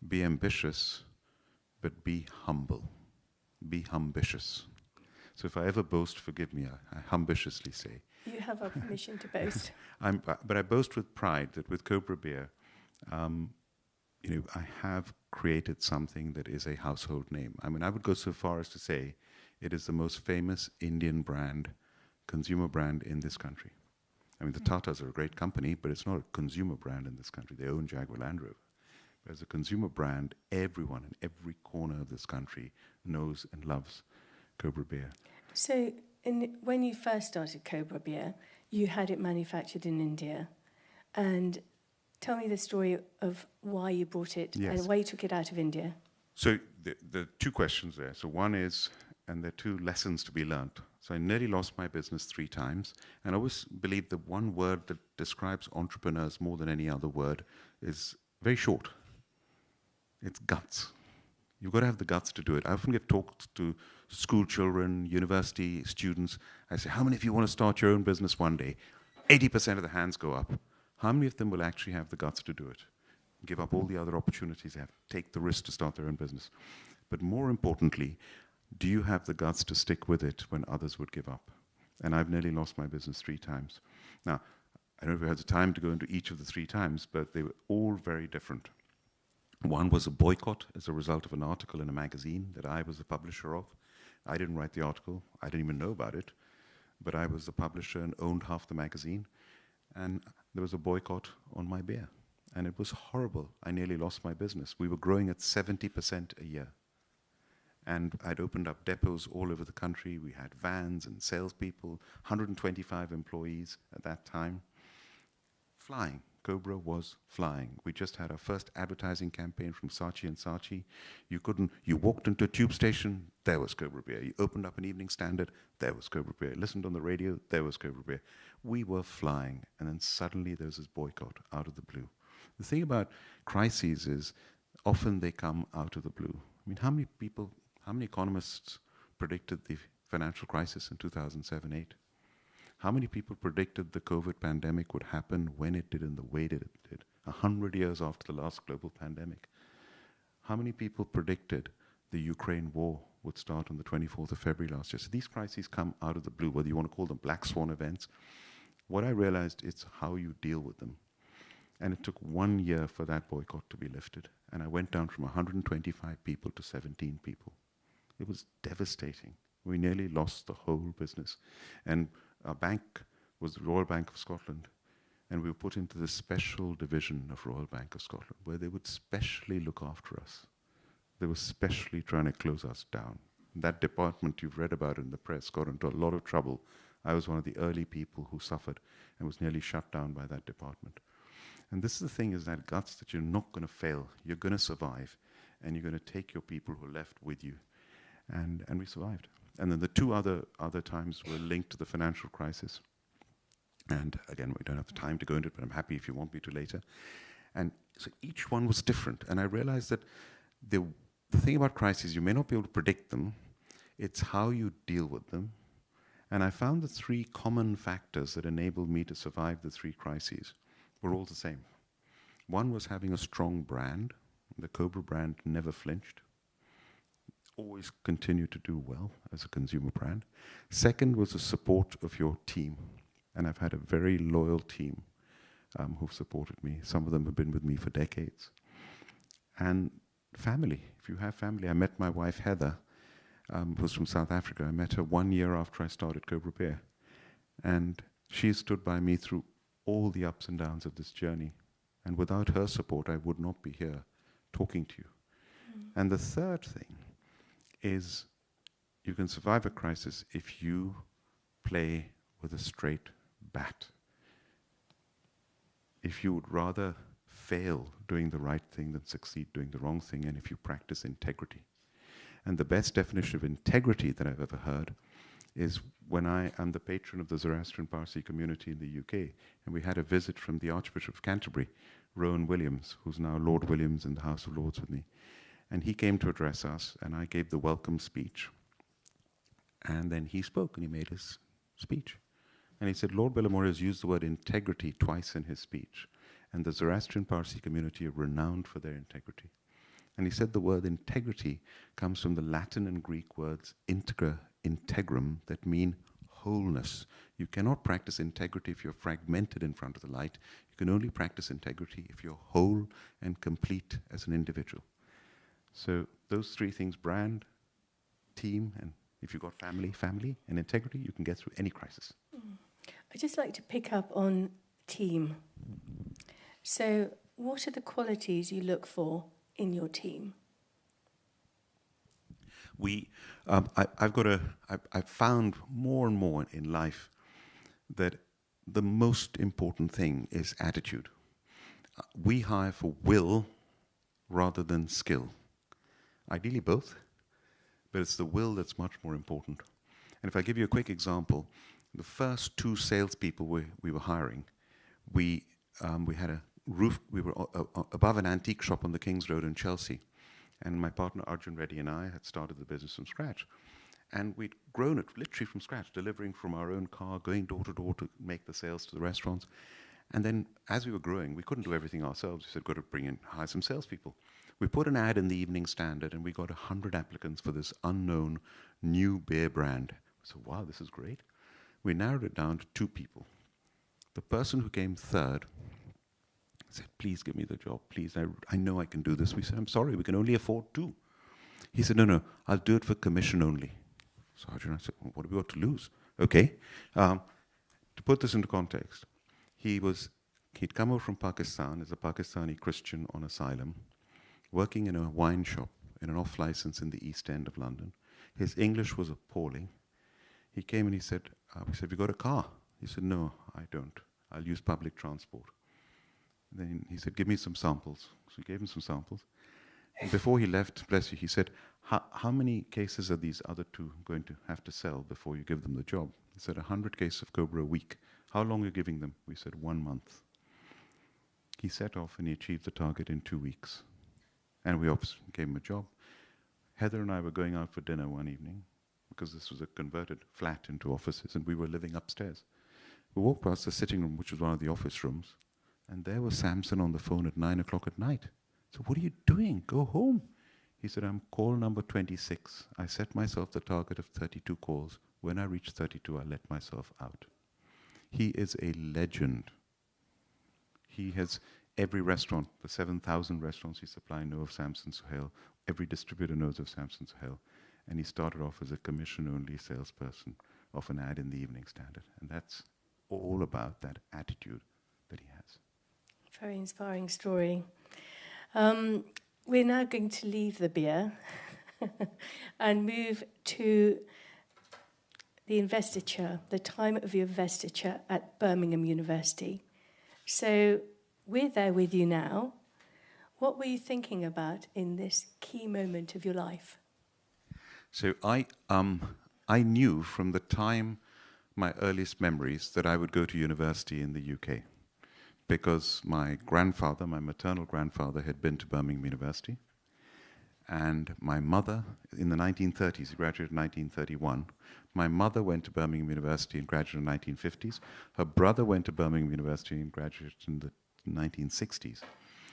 Be ambitious, but be humble. Be ambitious. So if I ever boast, forgive me, I ambitiously say. You have our permission to boast. But I boast with pride that with Cobra Beer, I have created something that is a household name. I mean, I would go so far as to say it is the most famous Indian brand, consumer brand in this country. I mean, the Tatas are a great company, but it's not a consumer brand in this country. They own Jaguar Land Rover. But as a consumer brand, everyone in every corner of this country knows and loves Cobra Beer. So when you first started Cobra Beer, you had it manufactured in India. And tell me the story of why you brought it and why you took it out of India. So the two questions there. So one is, and there are two lessons to be learnt. So I nearly lost my business 3 times. And I always believe the one word that describes entrepreneurs more than any other word is very short. It's guts. You've got to have the guts to do it. I often give talks to school children, university students. I say, how many of you want to start your own business one day? 80% of the hands go up. How many of them will actually have the guts to do it? Give up all the other opportunities they have, take the risk to start their own business. But more importantly, do you have the guts to stick with it when others would give up? And I've nearly lost my business 3 times. Now, I don't know if we had the time to go into each of the 3 times, but they were all very different. One was a boycott as a result of an article in a magazine that I was the publisher of. I didn't write the article. I didn't even know about it. But I was the publisher and owned half the magazine. And there was a boycott on my beer. And it was horrible. I nearly lost my business. We were growing at 70% a year. And I'd opened up depots all over the country. We had vans and salespeople, 125 employees at that time. Flying. Cobra was flying. We just had our first advertising campaign from Saatchi & Saatchi. You walked into a tube station, there was Cobra Beer. You opened up an Evening Standard, there was Cobra Beer. Listened on the radio, there was Cobra Beer. We were flying, and then suddenly there was this boycott out of the blue. The thing about crises is often they come out of the blue. I mean, how many economists predicted the financial crisis in 2007-8? How many people predicted the COVID pandemic would happen when it did and the way that it did, 100 years after the last global pandemic? How many people predicted the Ukraine war would start on the 24th of February last year? So these crises come out of the blue, whether you want to call them black swan events. What I realized is how you deal with them. And it took 1 year for that boycott to be lifted. And I went down from 125 people to 17 people. It was devastating. We nearly lost the whole business. And our bank was the Royal Bank of Scotland, and we were put into the special division of Royal Bank of Scotland, where they would specially look after us. They were specially trying to close us down. That department you've read about in the press got into a lot of trouble. I was one of the early people who suffered and was nearly shut down by that department. And this is the thing, is that guts that you're not going to fail. You're going to survive. And you're going to take your people who are left with you. And we survived. And then the two other times were linked to the financial crisis. And again, we don't have time to go into it, but I'm happy if you want me to later. And so each one was different. And I realized that the thing about crises, you may not be able to predict them. It's how you deal with them. And I found the three common factors that enabled me to survive the three crises were all the same. One was having a strong brand. The Cobra brand never flinched. Always continued to do well as a consumer brand. Second was the support of your team. And I've had a very loyal team who've supported me. Some of them have been with me for decades. And family. If you have family, I met my wife Heather, who's from South Africa. I met her 1 year after I started Cobra Beer. And she stood by me through all the ups and downs of this journey. And without her support, I would not be here talking to you. And the third thing is you can survive a crisis if you play with a straight bat. If you would rather fail doing the right thing than succeed doing the wrong thing, and if you practice integrity. And the best definition of integrity that I've ever heard is when I am the patron of the Zoroastrian Parsi community in the UK, and we had a visit from the Archbishop of Canterbury, Rowan Williams, who's now Lord Williams in the House of Lords with me. And he came to address us, and I gave the welcome speech. And then he spoke, and he made his speech. And he said, Lord Bilimoria has used the word integrity twice in his speech, and the Zoroastrian Parsi community are renowned for their integrity. And he said the word integrity comes from the Latin and Greek words integra, integrum, that mean wholeness. You cannot practice integrity if you're fragmented in front of the light. You can only practice integrity if you're whole and complete as an individual. So those three things, brand, team, and if you've got family, and integrity, you can get through any crisis. I'd just like to pick up on team. So what are the qualities you look for in your team? I've found more and more in life that the most important thing is attitude. We hire for will rather than skill. Ideally both, but it's the will that's much more important. And if I give you a quick example, the first two salespeople we were hiring, we had a roof, we were above an antique shop on the King's Road in Chelsea. And my partner Arjun Reddy and I had started the business from scratch. And we'd grown it literally from scratch, delivering from our own car, going door to door to make the sales to the restaurants. And then as we were growing, we couldn't do everything ourselves. We said, got to hire some salespeople. We put an ad in the Evening Standard, and we got 100 applicants for this unknown new beer brand. So, wow, this is great. We narrowed it down to 2 people. The person who came third said, please give me the job, please. I know I can do this. We said, I'm sorry, we can only afford 2. He said, no, I'll do it for commission only. So Arjun and I said, well, what have we got to lose? Okay. To put this into context, he'd come over from Pakistan as a Pakistani Christian on asylum, working in a wine shop in an off-license in the East End of London. His English was appalling. He came and he said, we said, have you got a car? He said, no, I don't. I'll use public transport. Then he said, give me some samples. So we gave him some samples. And before he left, bless you, he said, how many cases are these other 2 going to have to sell before you give them the job? He said, 100 cases of Cobra a week. How long are you giving them? We said, 1 month. He set off and he achieved the target in 2 weeks. And we obviously gave him a job. Heather and I were going out for dinner one evening because this was a converted flat into offices, and we were living upstairs. We walked past the sitting room, which was one of the office rooms, and there was Samson on the phone at 9 o'clock at night. So what are you doing? Go home. He said, I'm call number 26. I set myself the target of 32 calls. When I reach 32, I let myself out. He is a legend. He has every restaurant, the 7,000 restaurants he supplies know of Samson Sohail. Every distributor knows of Samson Sohail. And he started off as a commission-only salesperson of an ad in the Evening Standard. And that's all about that attitude that he has. Very inspiring story. We're now going to leave the beer and move to the investiture, the time of your investiture at Birmingham University. So we're there with you now. What were you thinking about in this key moment of your life? So I knew from the time, my earliest memories, that I would go to university in the UK, because my grandfather, my maternal grandfather, had been to Birmingham University, and my mother, in the 1930s, he graduated in 1931. My mother went to Birmingham University and graduated in the 1950s. Her brother went to Birmingham University and graduated in the 1960s.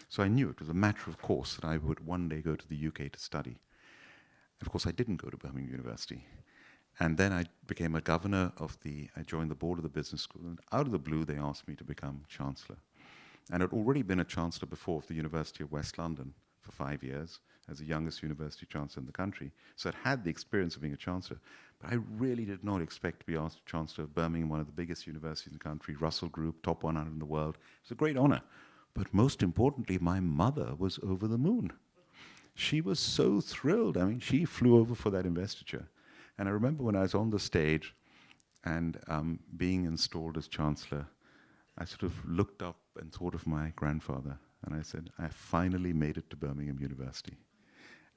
So I knew it was a matter of course that I would one day go to the UK to study. Of course, I didn't go to Birmingham University. And then I became a governor I joined the board of the business school, and out of the blue, they asked me to become chancellor. And I'd already been a chancellor before of the University of West London for 5 years, as the youngest university chancellor in the country. So I'd had the experience of being a chancellor, but I really did not expect to be asked chancellor of Birmingham, one of the biggest universities in the country, Russell Group, top 100 in the world. It was a great honor. But most importantly, my mother was over the moon. She was so thrilled. I mean, she flew over for that investiture. And I remember when I was on the stage and being installed as chancellor, I sort of looked up and thought of my grandfather, and I said, I finally made it to Birmingham University.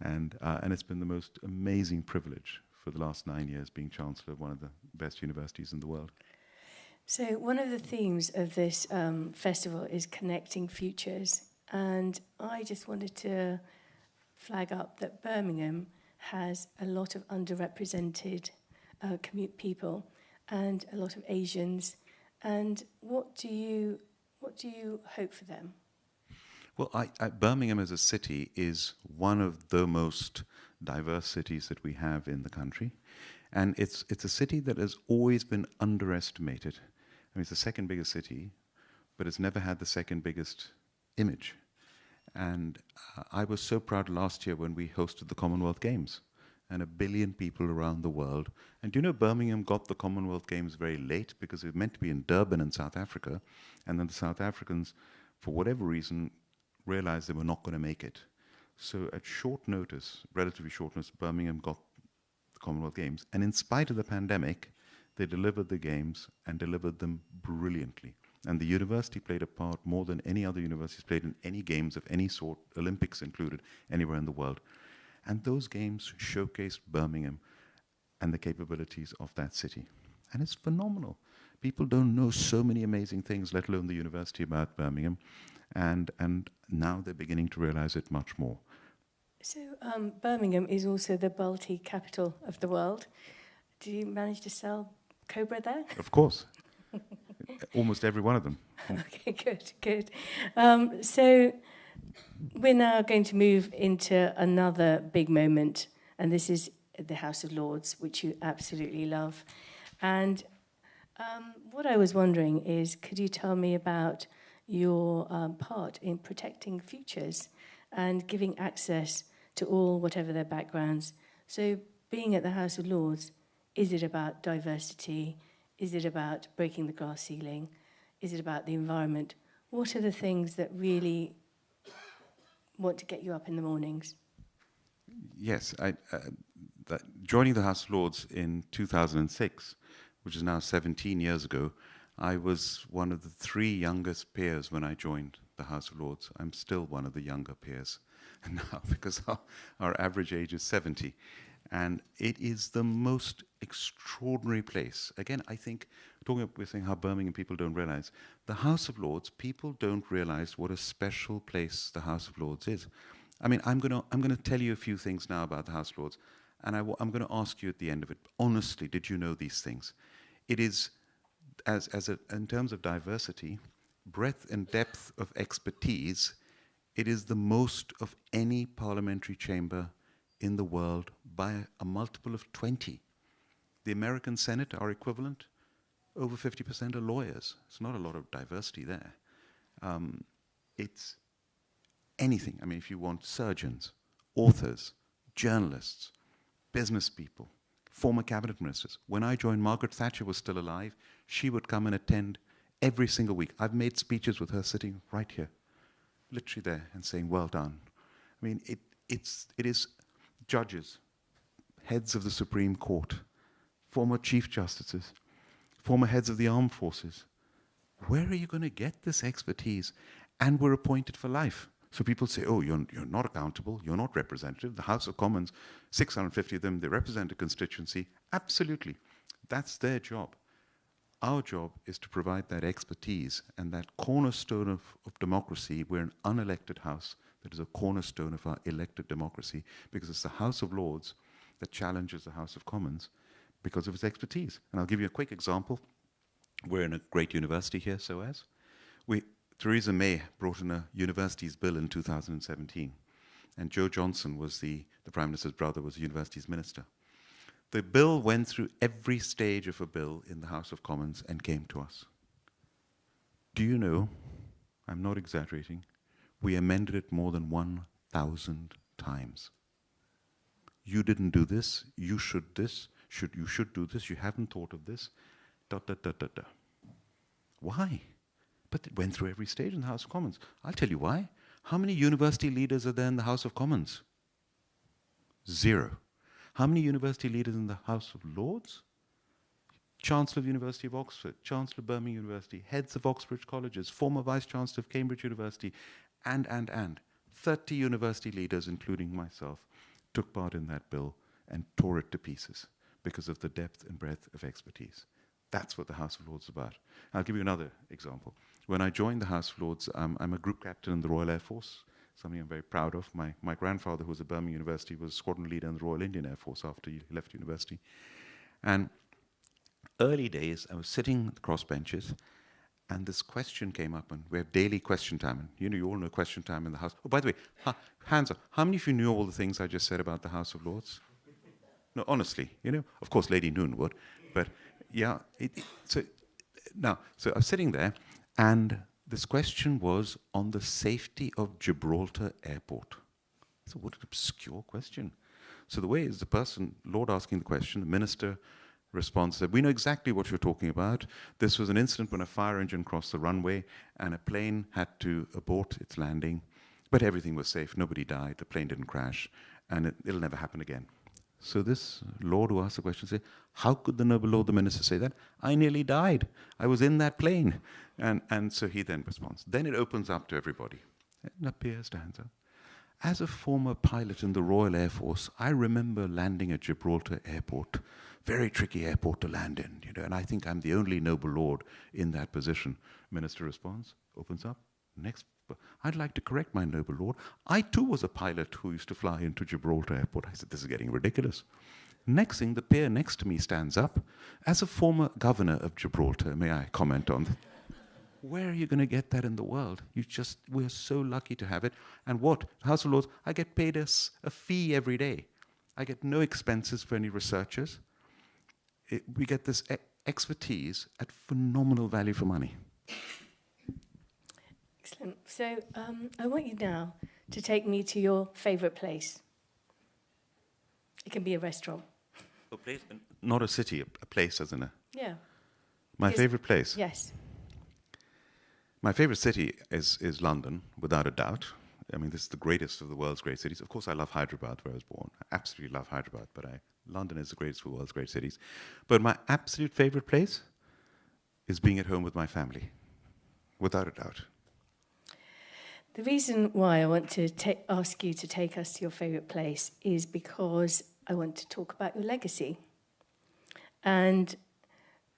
And it's been the most amazing privilege for the last 9 years being chancellor of one of the best universities in the world. So one of the themes of this festival is connecting futures. And I just wanted to flag up that Birmingham has a lot of underrepresented people and a lot of Asians. And what do you hope for them? Well, Birmingham as a city is one of the most diverse cities that we have in the country. And it's a city that has always been underestimated. I mean, it's the second biggest city, but it's never had the second biggest image. And I was so proud last year when we hosted the Commonwealth Games, and 1 billion people around the world. And do you know Birmingham got the Commonwealth Games very late because it was meant to be in Durban in South Africa, and then the South Africans, for whatever reason, realized they were not going to make it. So at short notice, relatively short notice, Birmingham got the Commonwealth Games. And in spite of the pandemic, they delivered the games and delivered them brilliantly. And the university played a part more than any other universities played in any games of any sort, Olympics included, anywhere in the world. And those games showcased Birmingham and the capabilities of that city. And it's phenomenal. People don't know so many amazing things, let alone the university, about Birmingham. And now they're beginning to realize it much more. So Birmingham is also the Balti capital of the world. Did you manage to sell Cobra there? Of course. Almost every one of them. Okay, good. So we're now going to move into another big moment, and this is the House of Lords, which you absolutely love. And what I was wondering is, could you tell me about your part in protecting futures and giving access to all, whatever their backgrounds? So being at the House of Lords, is it about diversity? Is it about breaking the glass ceiling? Is it about the environment? What are the things that really want to get you up in the mornings? Yes, joining the House of Lords in 2006, which is now 17 years ago, I was one of the 3 youngest peers when I joined the House of Lords. I'm still one of the younger peers now because our average age is 70. And it is the most extraordinary place. Again, I think, we're saying how Birmingham people don't realize, the House of Lords, people don't realize what a special place the House of Lords is. I mean, I'm going to tell you a few things now about the House of Lords, and I'm going to ask you at the end of it, honestly, did you know these things? It is, in terms of diversity, breadth and depth of expertise, it is the most of any parliamentary chamber in the world by a multiple of 20. The American Senate, our equivalent, over 50% are lawyers. It's not a lot of diversity there. It's anything. I mean, if you want surgeons, authors, journalists, business people, former cabinet ministers. When I joined, Margaret Thatcher was still alive. She would come and attend every single week. I've made speeches with her sitting right here, literally there, and saying, well done. I mean, it is judges, heads of the Supreme Court, former Chief Justices, former heads of the armed forces. Where are you going to get this expertise? And we're appointed for life. So people say, oh, you're not accountable, you're not representative. The House of Commons, 650 of them, they represent a constituency. Absolutely. That's their job. Our job is to provide that expertise and that cornerstone of democracy. We're an unelected house that is a cornerstone of our elected democracy, because it's the House of Lords that challenges the House of Commons because of its expertise. And I'll give you a quick example. We're in a great university here, SOAS. Theresa May brought in a universities bill in 2017, and Joe Johnson was the Prime Minister's brother, was the universities minister. The bill went through every stage of a bill in the House of Commons and came to us. Do you know, I'm not exaggerating, we amended it more than 1,000 times. You didn't do this, you should do this, you haven't thought of this, ... Why? But it went through every stage in the House of Commons. I'll tell you why. How many university leaders are there in the House of Commons? 0. How many university leaders in the House of Lords? Chancellor of the University of Oxford, Chancellor of Birmingham University, heads of Oxbridge colleges, former Vice-Chancellor of Cambridge University, and. 30 university leaders, including myself, took part in that bill and tore it to pieces because of the depth and breadth of expertise. That's what the House of Lords is about. I'll give you another example. When I joined the House of Lords, I'm a group captain in the Royal Air Force, something I'm very proud of. My grandfather, who was at Birmingham University, was squadron leader in the Royal Indian Air Force after he left university. And early days, I was sitting at the cross benches, and this question came up, and we have daily question time. And you all know question time in the House. Oh, by the way, hands up. How many of you knew all the things I just said about the House of Lords? No, honestly, of course, Lady Noon would, but yeah. So I was sitting there, and this question was on the safety of Gibraltar Airport. So what an obscure question. So the way is the person, Lord asking the question, the minister responds, said, we know exactly what you're talking about. This was an incident when a fire engine crossed the runway and a plane had to abort its landing, but everything was safe, nobody died, the plane didn't crash, and it'll never happen again. So this Lord who asked the question said, how could the noble Lord, the minister, say that? I nearly died. I was in that plane. And so he then responds. Then it opens up to everybody. And up here stands up. As a former pilot in the Royal Air Force, I remember landing at Gibraltar Airport. Very tricky airport to land in, and I think I'm the only noble lord in that position. Minister responds, opens up. Next, I'd like to correct my noble lord. I too was a pilot who used to fly into Gibraltar Airport. I said, this is getting ridiculous. Next thing, the peer next to me stands up. As a former governor of Gibraltar, may I comment on that? Where are you going to get that in the world? We're so lucky to have it. And what? House of Lords, I get paid a fee every day. I get no expenses for any researchers. We get this expertise at phenomenal value for money. Excellent. So I want you now to take me to your favourite place. It can be a restaurant. A place, not a city, a place as in a... Yeah. My favourite place? Yes. My favourite city is London, without a doubt. I mean, this is the greatest of the world's great cities. Of course, I love Hyderabad, where I was born. I absolutely love Hyderabad, but London is the greatest of the world's great cities. But my absolute favourite place is being at home with my family, without a doubt. The reason why I want to ask you to take us to your favourite place is because I want to talk about your legacy. And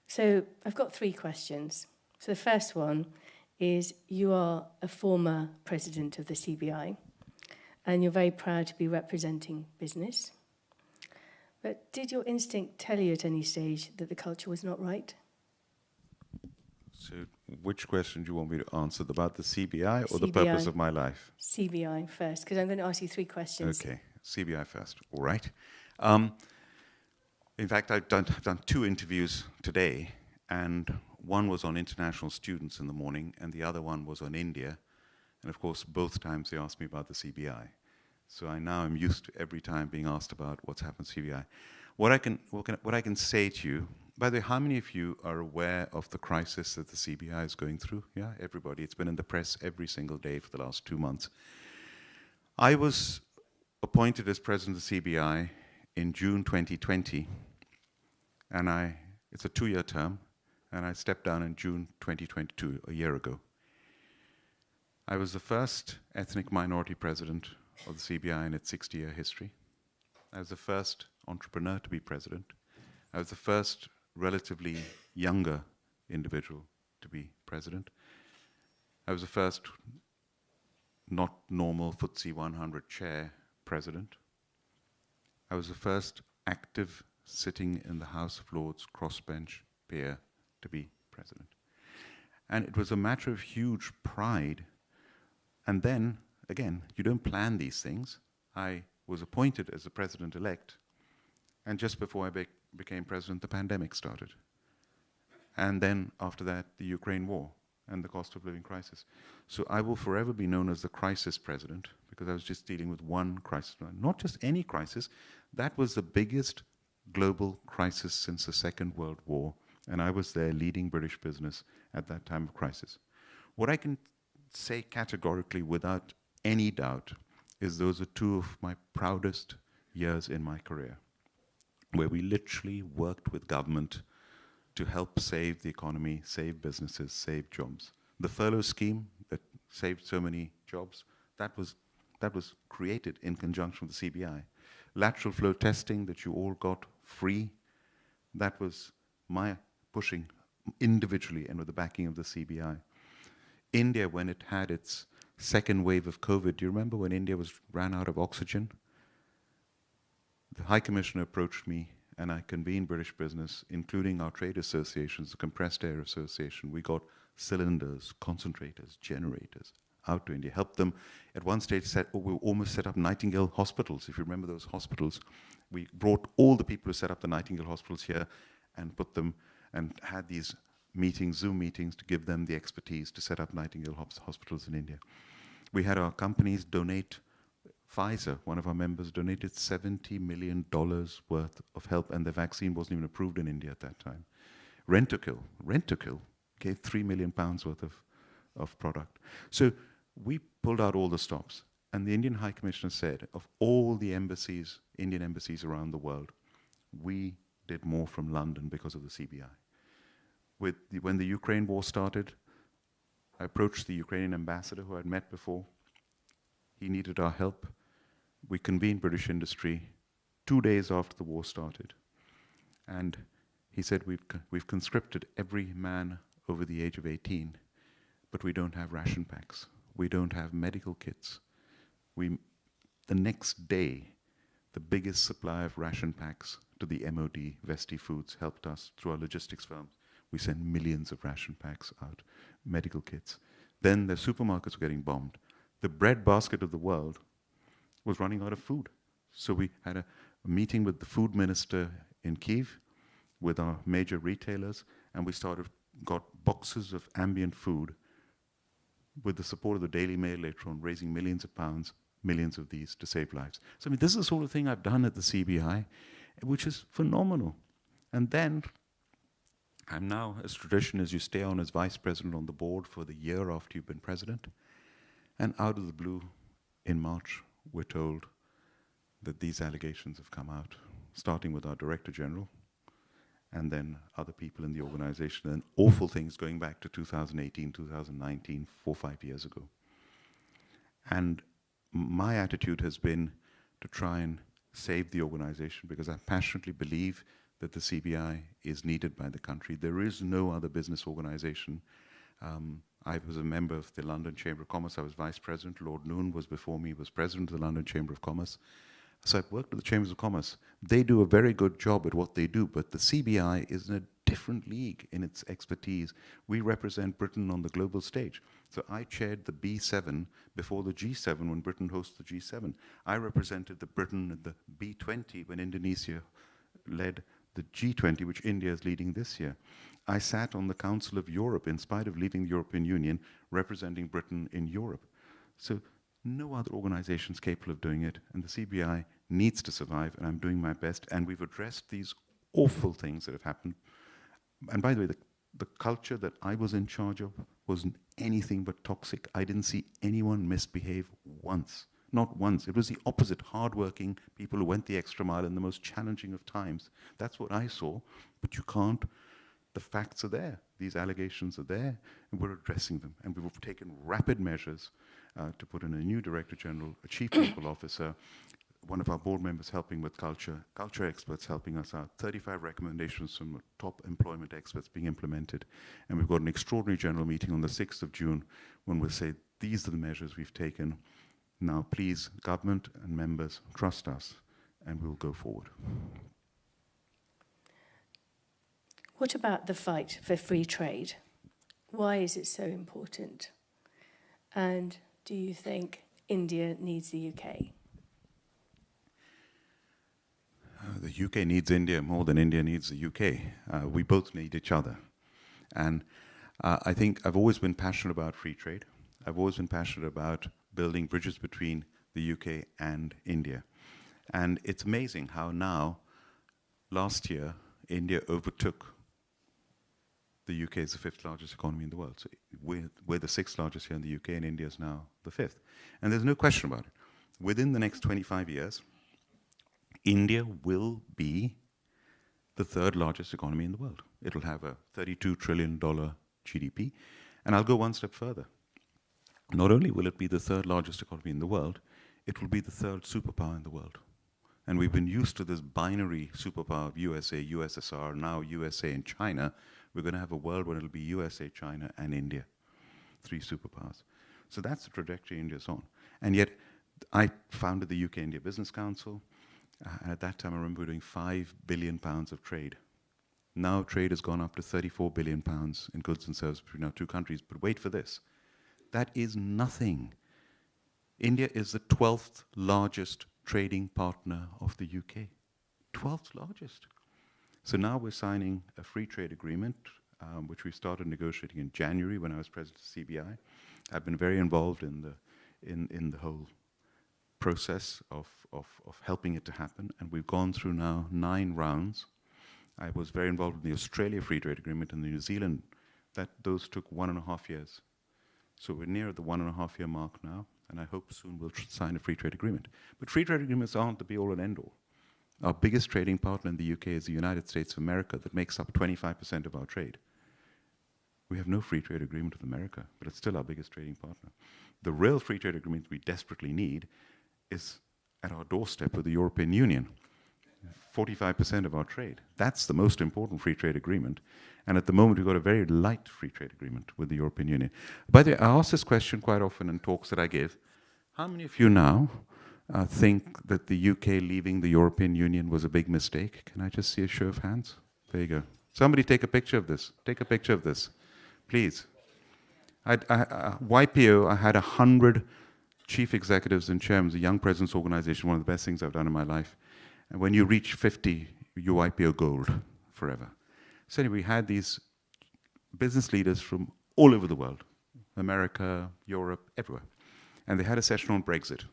so I've got 3 questions. So the first one is, you are a former president of the CBI, and you're very proud to be representing business. But did your instinct tell you at any stage that the culture was not right? So which question do you want me to answer, about the CBI or CBI. the purpose of my life? CBI first, because I'm going to ask you 3 questions. Okay, CBI first, all right. In fact, I've done 2 interviews today, and one was on international students in the morning, and the other one was on India. And of course, both times they asked me about the CBI. So I now am used to every time being asked about what's happened to CBI. What I can say to you, by the way, how many of you are aware of the crisis that the CBI is going through? Yeah, everybody. It's been in the press every single day for the last 2 months. I was appointed as president of the CBI in June 2020, and it's a 2-year term, and I stepped down in June 2022, a year ago. I was the first ethnic minority president of the CBI in its 60-year history. I was the first entrepreneur to be president. I was the first relatively younger individual to be president. I was the first not normal FTSE 100 chair president. I was the first active sitting in the House of Lords crossbench peer to be president. And it was a matter of huge pride. And then, again, you don't plan these things. I was appointed as the president-elect, and just before I became president, the pandemic started. And then, after that, the Ukraine war and the cost of living crisis. So I will forever be known as the crisis president, because I was just dealing with one crisis, not just any crisis. That was the biggest global crisis since the Second World War, and I was there leading British business at that time of crisis. What I can say categorically without any doubt is those are two of my proudest years in my career, where we literally worked with government to help save the economy, save businesses, save jobs. The furlough scheme that saved so many jobs, that was created in conjunction with the CBI. Lateral flow testing that you all got free, that was my pushing individually and with the backing of the CBI. India, when it had its second wave of COVID, do you remember when India ran out of oxygen? The High Commissioner approached me and I convened British business, including our trade associations, the Compressed Air Association. We got cylinders, concentrators, generators out to India, helped them. At one stage, we almost set up Nightingale hospitals. If you remember those hospitals, we brought all the people who set up the Nightingale hospitals here and put them and had these meetings, Zoom meetings, to give them the expertise to set up Nightingale hospitals in India. We had our companies donate. Pfizer, one of our members, donated $70 million worth of help, and the vaccine wasn't even approved in India at that time. Rentokil gave £3 million worth of product. So we pulled out all the stops, and the Indian High Commissioner said, of all the embassies, Indian embassies around the world, we did more from London because of the CBI. When the Ukraine war started, I approached the Ukrainian ambassador who I'd met before. He needed our help. We convened British industry 2 days after the war started. And he said, we've conscripted every man over the age of 18, but we don't have ration packs. We don't have medical kits. The next day, the biggest supply of ration packs to the MOD, Vesti Foods, helped us through our logistics firms. We sent millions of ration packs out, medical kits. Then the supermarkets were getting bombed. The bread basket of the world was running out of food. So we had a meeting with the food minister in Kyiv, with our major retailers, and we got boxes of ambient food with the support of the Daily Mail later on, raising millions of pounds, millions of these to save lives. So I mean, this is the sort of thing I've done at the CBI, which is phenomenal. And then I'm now, as tradition is, you stay on as vice president on the board for the year after you've been president. And out of the blue, in March, we're told that these allegations have come out, starting with our director general, and then other people in the organization, and awful things going back to 2018, 2019, 4 or 5 years ago. And my attitude has been to try and save the organization, because I passionately believe that the CBI is needed by the country. There is no other business organization. I was a member of the London Chamber of Commerce. I was vice president. Lord Noon was before me, was president of the London Chamber of Commerce. So I've worked with the Chambers of Commerce. They do a very good job at what they do, but the CBI is in a different league in its expertise. We represent Britain on the global stage. So I chaired the B7 before the G7 when Britain hosted the G7. I represented the Britain at the B20 when Indonesia led the G20, which India is leading this year. I sat on the Council of Europe, in spite of leaving the European Union, representing Britain in Europe. So no other organization is capable of doing it, and the CBI needs to survive, and I'm doing my best, and we've addressed these awful things that have happened. And by the way, the culture that I was in charge of wasn't anything but toxic. I didn't see anyone misbehave once. Not once. It was the opposite. Hardworking people who went the extra mile in the most challenging of times. That's what I saw. But you can't. The facts are there. These allegations are there, and we're addressing them. And we've taken rapid measures to put in a new Director General, a Chief People Officer, one of our board members helping with culture experts helping us out, 35 recommendations from top employment experts being implemented. And we've got an extraordinary general meeting on the 6th of June when we'll say, these are the measures we've taken. Now, please, government and members, trust us, and we'll go forward. What about the fight for free trade? Why is it so important? And do you think India needs the UK? The UK needs India more than India needs the UK. We both need each other. And I think I've always been passionate about free trade. I've always been passionate about building bridges between the UK and India. And it's amazing how now, last year, India overtook the UK as the 5th largest economy in the world. So we're the 6th largest here in the UK, and India is now the 5th. And there's no question about it. Within the next 25 years, India will be the 3rd largest economy in the world. It'll have a $32 trillion GDP. And I'll go one step further. Not only will it be the 3rd largest economy in the world, it will be the 3rd superpower in the world. And we've been used to this binary superpower of USA, USSR, now USA and China. We're going to have a world where it'll be USA, China, and India. 3 superpowers. So that's the trajectory India's on. And yet, I founded the UK India Business Council. At that time, I remember we were doing £5 billion of trade. Now trade has gone up to £34 billion in goods and services between our two countries. But wait for this. That is nothing. India is the 12th largest trading partner of the UK. 12th largest. So now we're signing a free trade agreement, which we started negotiating in January when I was president of CBI. I've been very involved in the whole process of helping it to happen, and we've gone through now 9 rounds. I was very involved in the Australia Free Trade Agreement and the New Zealand. Those took 1.5 years. So we're near the 1.5 year mark now, and I hope soon we'll sign a free trade agreement. But free trade agreements aren't the be-all and end-all. Our biggest trading partner in the UK is the United States of America, that makes up 25% of our trade. We have no free trade agreement with America, but it's still our biggest trading partner. The real free trade agreement we desperately need is at our doorstep with the European Union. 45% of our trade. That's the most important free trade agreement. And at the moment, we've got a very light free trade agreement with the European Union. By the way, I ask this question quite often in talks that I give. How many of you now think that the UK leaving the European Union was a big mistake? Can I just see a show of hands? There you go. Somebody take a picture of this. Take a picture of this, please. YPO, I had 100 chief executives and chairmen, the Young Presidents Organization, one of the best things I've done in my life. And when you reach 50, you IPO gold forever. So anyway, we had these business leaders from all over the world, America, Europe, everywhere. And they had a session on Brexit.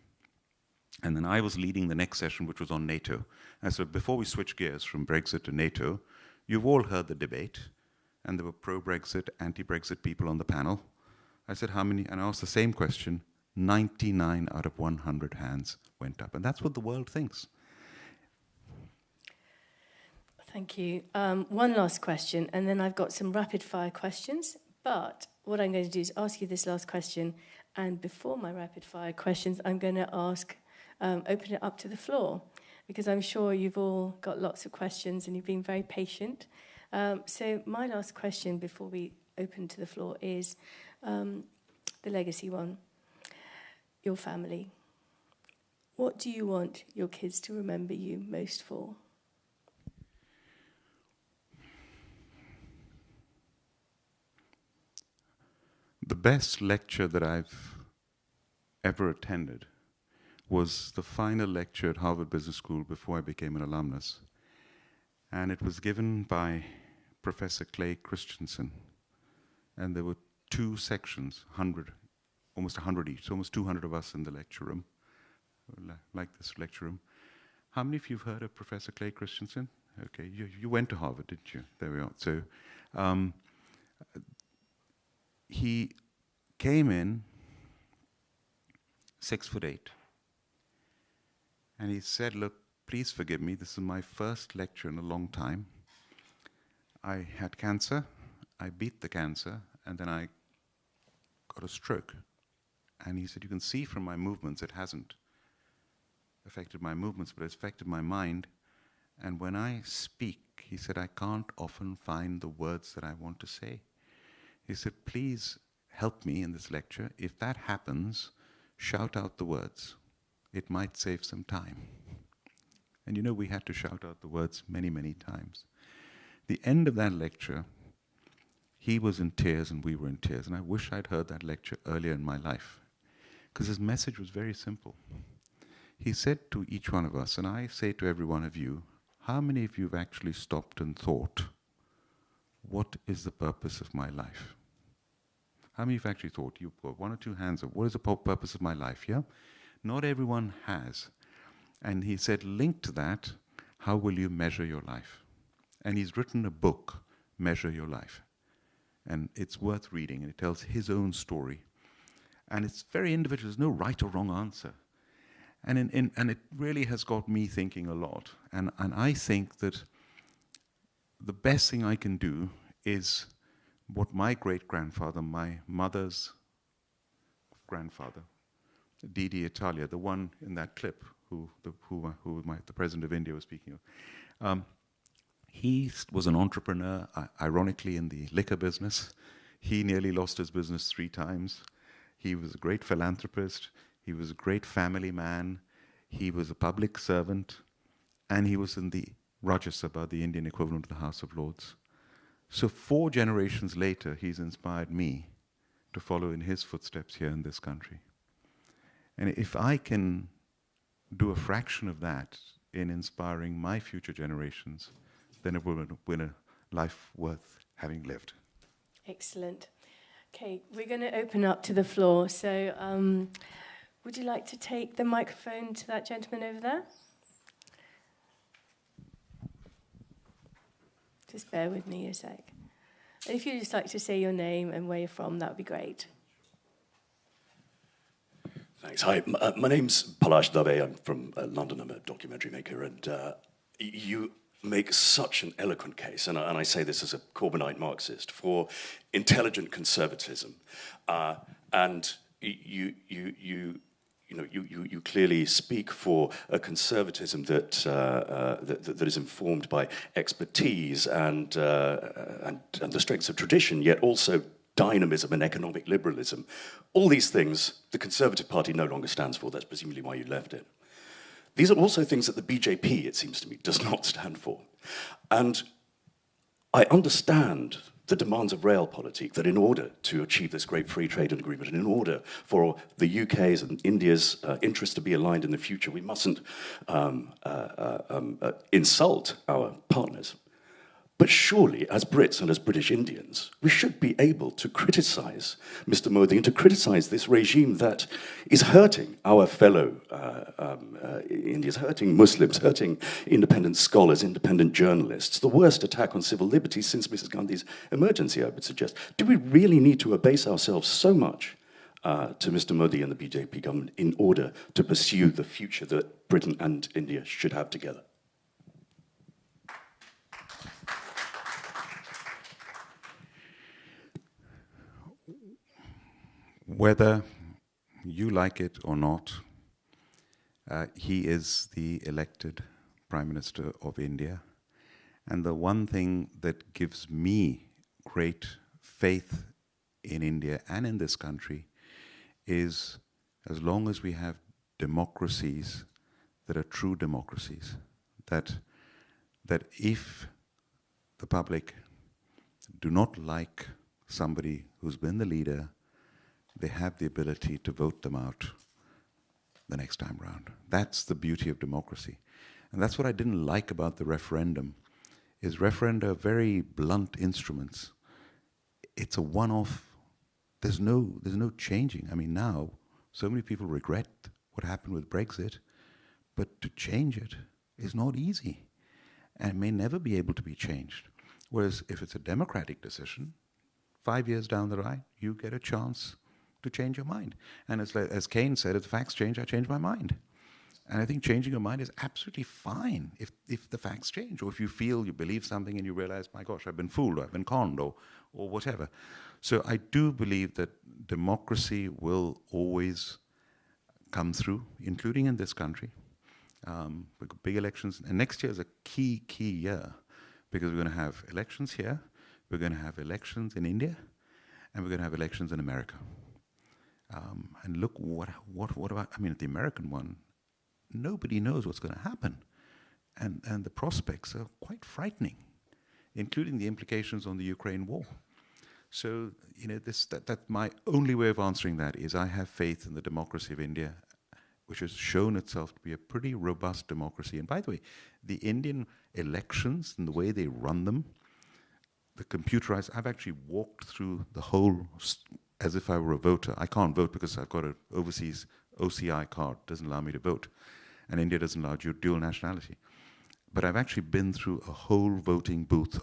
And then I was leading the next session, which was on NATO. And so before we switch gears from Brexit to NATO, you've all heard the debate. And there were pro-Brexit, anti-Brexit people on the panel. I said, how many? And I asked the same question. 99 out of 100 hands went up. And that's what the world thinks. Thank you. One last question, and then I've got some rapid-fire questions. But what I'm going to do is ask you this last question. And before my rapid-fire questions, I'm going to open it up to the floor, because I'm sure you've all got lots of questions and you've been very patient. So my last question before we open to the floor is the legacy one. Your family. What do you want your kids to remember you most for? The best lecture that I've ever attended was the final lecture at Harvard Business School before I became an alumnus. And it was given by Professor Clay Christensen. And there were 2 sections, almost 100 each, so almost 200 of us in the lecture room, like this lecture room. How many of you have heard of Professor Clay Christensen? Okay, you went to Harvard, didn't you? There we are. So he came in 6'8", And he said, look, please forgive me. This is my first lecture in a long time. I had cancer. I beat the cancer. And then I got a stroke. And he said, you can see from my movements, it hasn't affected my movements, but it's affected my mind. And when I speak, he said, I can't often find the words that I want to say. He said, please help me in this lecture. If that happens, shout out the words. It might save some time. And you know, we had to shout out the words many, many times. The end of that lecture, he was in tears and we were in tears. And I wish I'd heard that lecture earlier in my life, because his message was very simple. He said to each one of us, and I say to every one of you, how many of you have actually stopped and thought, what is the purpose of my life? How many of you have actually thought? You've got one or two hands up. What is the purpose of my life? Yeah? Not everyone has. And he said, linked to that, how will you measure your life? And he's written a book, Measure Your Life. And it's worth reading, and it tells his own story. And it's very individual. There's no right or wrong answer. And it really has got me thinking a lot. And I think that the best thing I can do is what my great-grandfather, my mother's grandfather, Didi Italia, the one in that clip who the President of India was speaking of, he was an entrepreneur, ironically in the liquor business. He nearly lost his business 3 times. He was a great philanthropist. He was a great family man. He was a public servant. And he was in the Rajya Sabha, the Indian equivalent of the House of Lords. So 4 generations later, he's inspired me to follow in his footsteps here in this country. And if I can do a fraction of that in inspiring my future generations, then it will win a life worth having lived. Excellent. Okay, we're going to open up to the floor. So would you like to take the microphone to that gentleman over there? Just bear with me a sec. And if you'd just like to say your name and where you're from, that would be great. Thanks. Hi, my name's Palash Dave. I'm from London. I'm a documentary maker, and you make such an eloquent case, and I say this as a Corbynite Marxist, for intelligent conservatism, and you clearly speak for a conservatism that is informed by expertise and the strengths of tradition, yet also dynamism and economic liberalism. All these things the Conservative Party no longer stands for. That's presumably why you left it. These are also things that the BJP, it seems to me, does not stand for. And I understand the demands of realpolitik, that in order to achieve this great free trade agreement, and in order for the UK's and India's interests to be aligned in the future, we mustn't insult our partners. But surely, as Brits and as British Indians, we should be able to criticize Mr. Modi and to criticize this regime that is hurting our fellow Indians, hurting Muslims, hurting independent scholars, independent journalists. The worst attack on civil liberties since Mrs. Gandhi's emergency, I would suggest. Do we really need to abase ourselves so much to Mr. Modi and the BJP government in order to pursue the future that Britain and India should have together? Whether you like it or not, he is the elected Prime Minister of India. And the one thing that gives me great faith in India and in this country is, as long as we have democracies that are true democracies, that if the public do not like somebody who's been the leader, they have the ability to vote them out the next time round. That's the beauty of democracy. And that's what I didn't like about the referendum, is referenda are very blunt instruments. It's a one-off. There's no changing. I mean, now, so many people regret what happened with Brexit, but to change it is not easy and may never be able to be changed. Whereas if it's a democratic decision, 5 years down the line, you get a chance to change your mind. And as Keynes said, if the facts change, I change my mind. And I think changing your mind is absolutely fine if the facts change, or if you feel you believe something and you realize, my gosh, I've been fooled, or I've been conned, or whatever. So I do believe that democracy will always come through, including in this country. We've got big elections, and next year is a key year, because we're going to have elections here, we're going to have elections in India, and we're going to have elections in America. And look, what about, I mean, the American one, nobody knows what's going to happen. And the prospects are quite frightening, including the implications on the Ukraine war. So, you know, that my only way of answering that is I have faith in the democracy of India, which has shown itself to be a pretty robust democracy. And by the way, the Indian elections and the way they run them, the computerized, I've actually walked through the whole as if I were a voter. I can't vote because I've got an overseas OCI card, doesn't allow me to vote. And India doesn't allow dual nationality. But I've actually been through a whole voting booth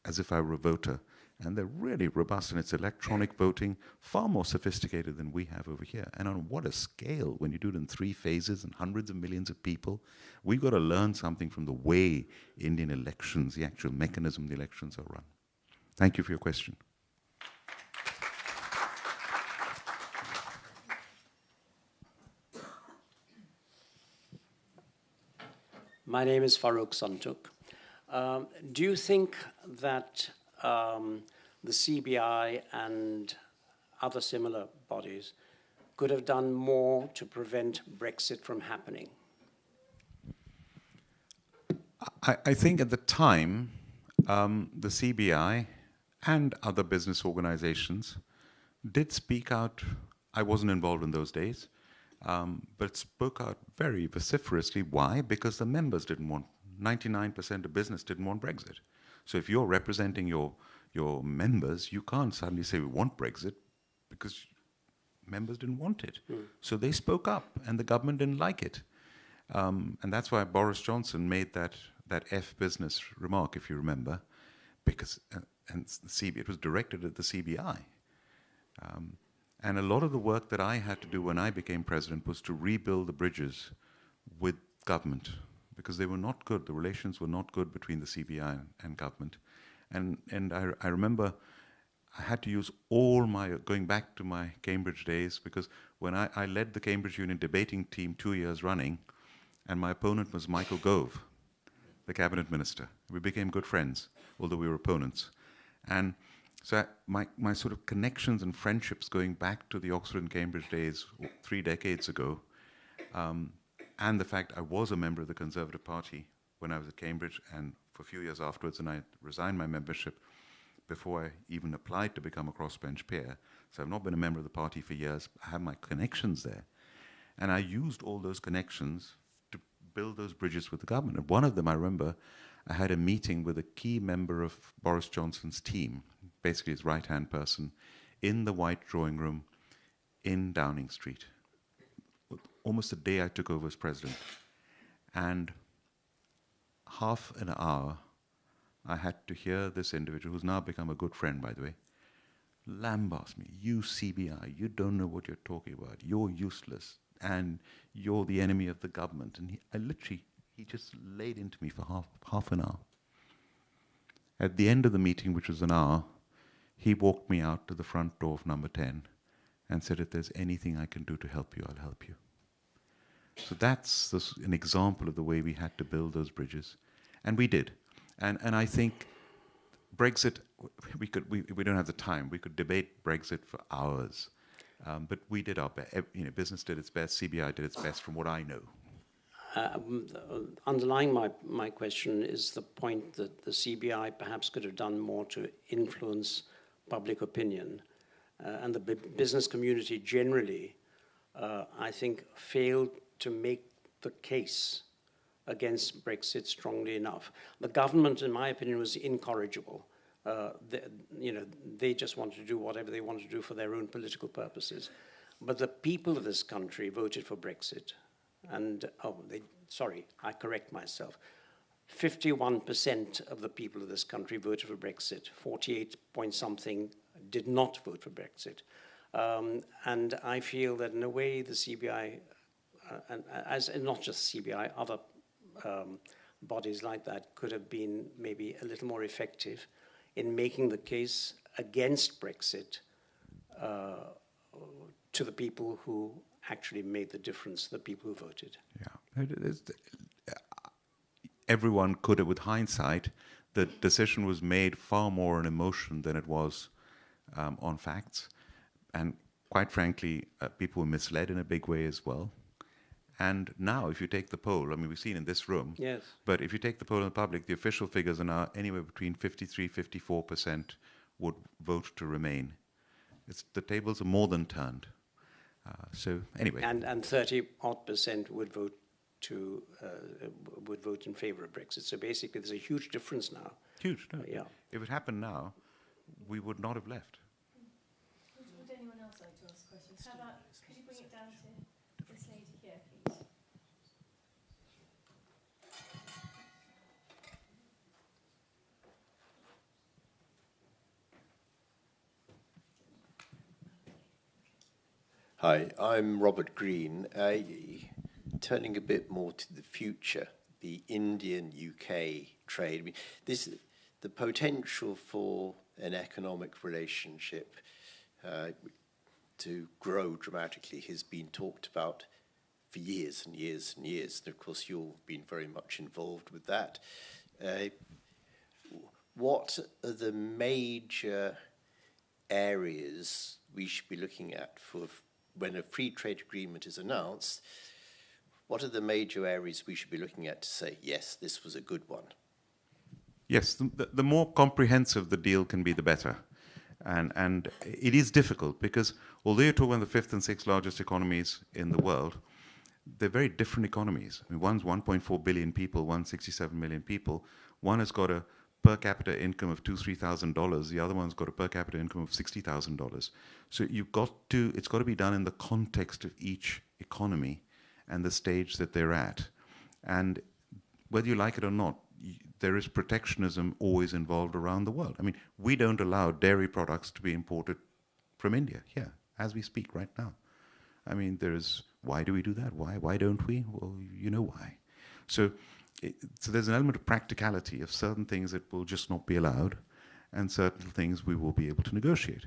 as if I were a voter. And they're really robust, and it's electronic voting, far more sophisticated than we have over here. And on what a scale, when you do it in 3 phases and hundreds of millions of people. We've got to learn something from the way Indian elections, the actual mechanism the elections are run. Thank you for your question. My name is Farooq Santuk. Do you think that the CBI and other similar bodies could have done more to prevent Brexit from happening? I think at the time, the CBI and other business organizations did speak out. I wasn't involved in those days, but spoke out very vociferously. Why? Because the members didn't want, 99% of business didn't want Brexit. So if you're representing your members, you can't suddenly say we want Brexit, because members didn't want it. So they spoke up, and the government didn't like it. And that's why Boris Johnson made that F business remark, if you remember, because it was directed at the CBI. And a lot of the work that I had to do when I became president was to rebuild the bridges with government, because they were not good. The relations were not good between the CBI and government. And I remember I had to use all my, going back to my Cambridge days, because when I led the Cambridge Union debating team 2 years running, and my opponent was Michael Gove, the cabinet minister. We became good friends, although we were opponents. And so my sort of connections and friendships going back to the Oxford and Cambridge days 3 decades ago, and the fact I was a member of the Conservative Party when I was at Cambridge, and for a few years afterwards, and I resigned my membership before I even applied to become a crossbench peer. So I've not been a member of the party for years. I have my connections there. And I used all those connections to build those bridges with the government. And one of them, I remember, I had a meeting with a key member of Boris Johnson's team, basically his right-hand person, in the White Drawing Room in Downing Street, almost the day I took over as president. And half an hour, I had to hear this individual, who's now become a good friend, by the way, lambast me. You CBI, you don't know what you're talking about. You're useless, and you're the enemy of the government. And he just laid into me for half an hour. At the end of the meeting, which was an hour, he walked me out to the front door of number 10 and said, if there's anything I can do to help you, I'll help you. So that's an example of the way we had to build those bridges. And we did. And I think Brexit, we don't have the time. We could debate Brexit for hours. But we did our best. Business did its best. CBI did its best from what I know. Underlying my question is the point that the CBI perhaps could have done more to influence public opinion. And the business community generally, I think, failed to make the case against Brexit strongly enough. The government, in my opinion, was incorrigible. They just wanted to do whatever they wanted to do for their own political purposes. But the people of this country voted for Brexit. And, I correct myself. 51% of the people of this country voted for Brexit. 48 point something did not vote for Brexit. And I feel that in a way the CBI and not just CBI, other bodies like that could have been maybe a little more effective in making the case against Brexit to the people who actually made the difference, the people who voted. Yeah, everyone could have, with hindsight, the decision was made far more on emotion than it was on facts. And quite frankly, people were misled in a big way as well. And now, if you take the poll, I mean, we've seen in this room, yes, but if you take the poll in the public, the official figures are now anywhere between 53-54% would vote to remain. The tables are more than turned. So anyway, and 30% would vote would vote in favour of Brexit. So basically, there's a huge difference now. Huge. No. Yeah. If it happened now, we would not have left. Would anyone else like to ask questions? How about, could you bring it down to this lady here, please? Hi, I'm Robert Green. Turning a bit more to the future, the Indian-UK trade. I mean, the potential for an economic relationship to grow dramatically has been talked about for years and years and years. And of course, you've been very much involved with that. What are the major areas we should be looking at for when a free trade agreement is announced? What are the major areas we should be looking at to say, yes, this was a good one? Yes, the more comprehensive the deal can be, the better. And it is difficult because although you're talking about the fifth and sixth largest economies in the world, they're very different economies. I mean, one's 1.4 billion people, one's 67 million people. One has got a per capita income of $2,000-3,000. The other one's got a per capita income of $60,000. So it's got to be done in the context of each economy and the stage that they're at. And whether you like it or not, there is protectionism always involved around the world. I mean, we don't allow dairy products to be imported from India here, as we speak right now. I mean, why do we do that? Why don't we? Well, you know why. So there's an element of practicality of certain things that will just not be allowed and certain things we will be able to negotiate.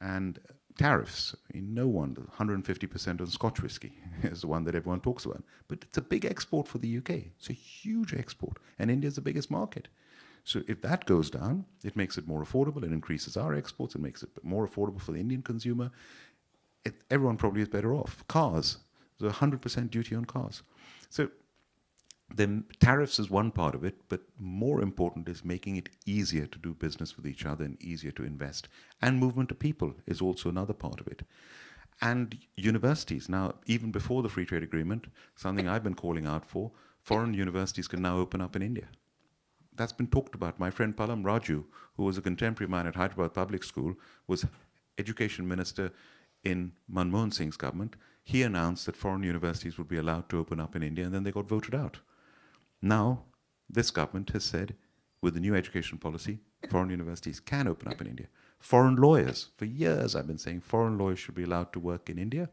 And tariffs, I mean, no wonder 150% on Scotch whisky is the one that everyone talks about. But it's a big export for the UK. It's a huge export. And India's the biggest market. So if that goes down, it makes it more affordable. It increases our exports. It makes it more affordable for the Indian consumer. Everyone probably is better off. Cars, there's 100% duty on cars. So the tariffs is one part of it, but more important is making it easier to do business with each other and easier to invest. And movement of people is also another part of it. And universities. Now, even before the free trade agreement, something I've been calling out for, foreign universities can now open up in India. That's been talked about. My friend Palam Raju, who was a contemporary of mine at Hyderabad Public School, was education minister in Manmohan Singh's government. He announced that foreign universities would be allowed to open up in India, and then they got voted out. Now, this government has said, with the new education policy, foreign universities can open up in India. Foreign lawyers, for years I've been saying foreign lawyers should be allowed to work in India.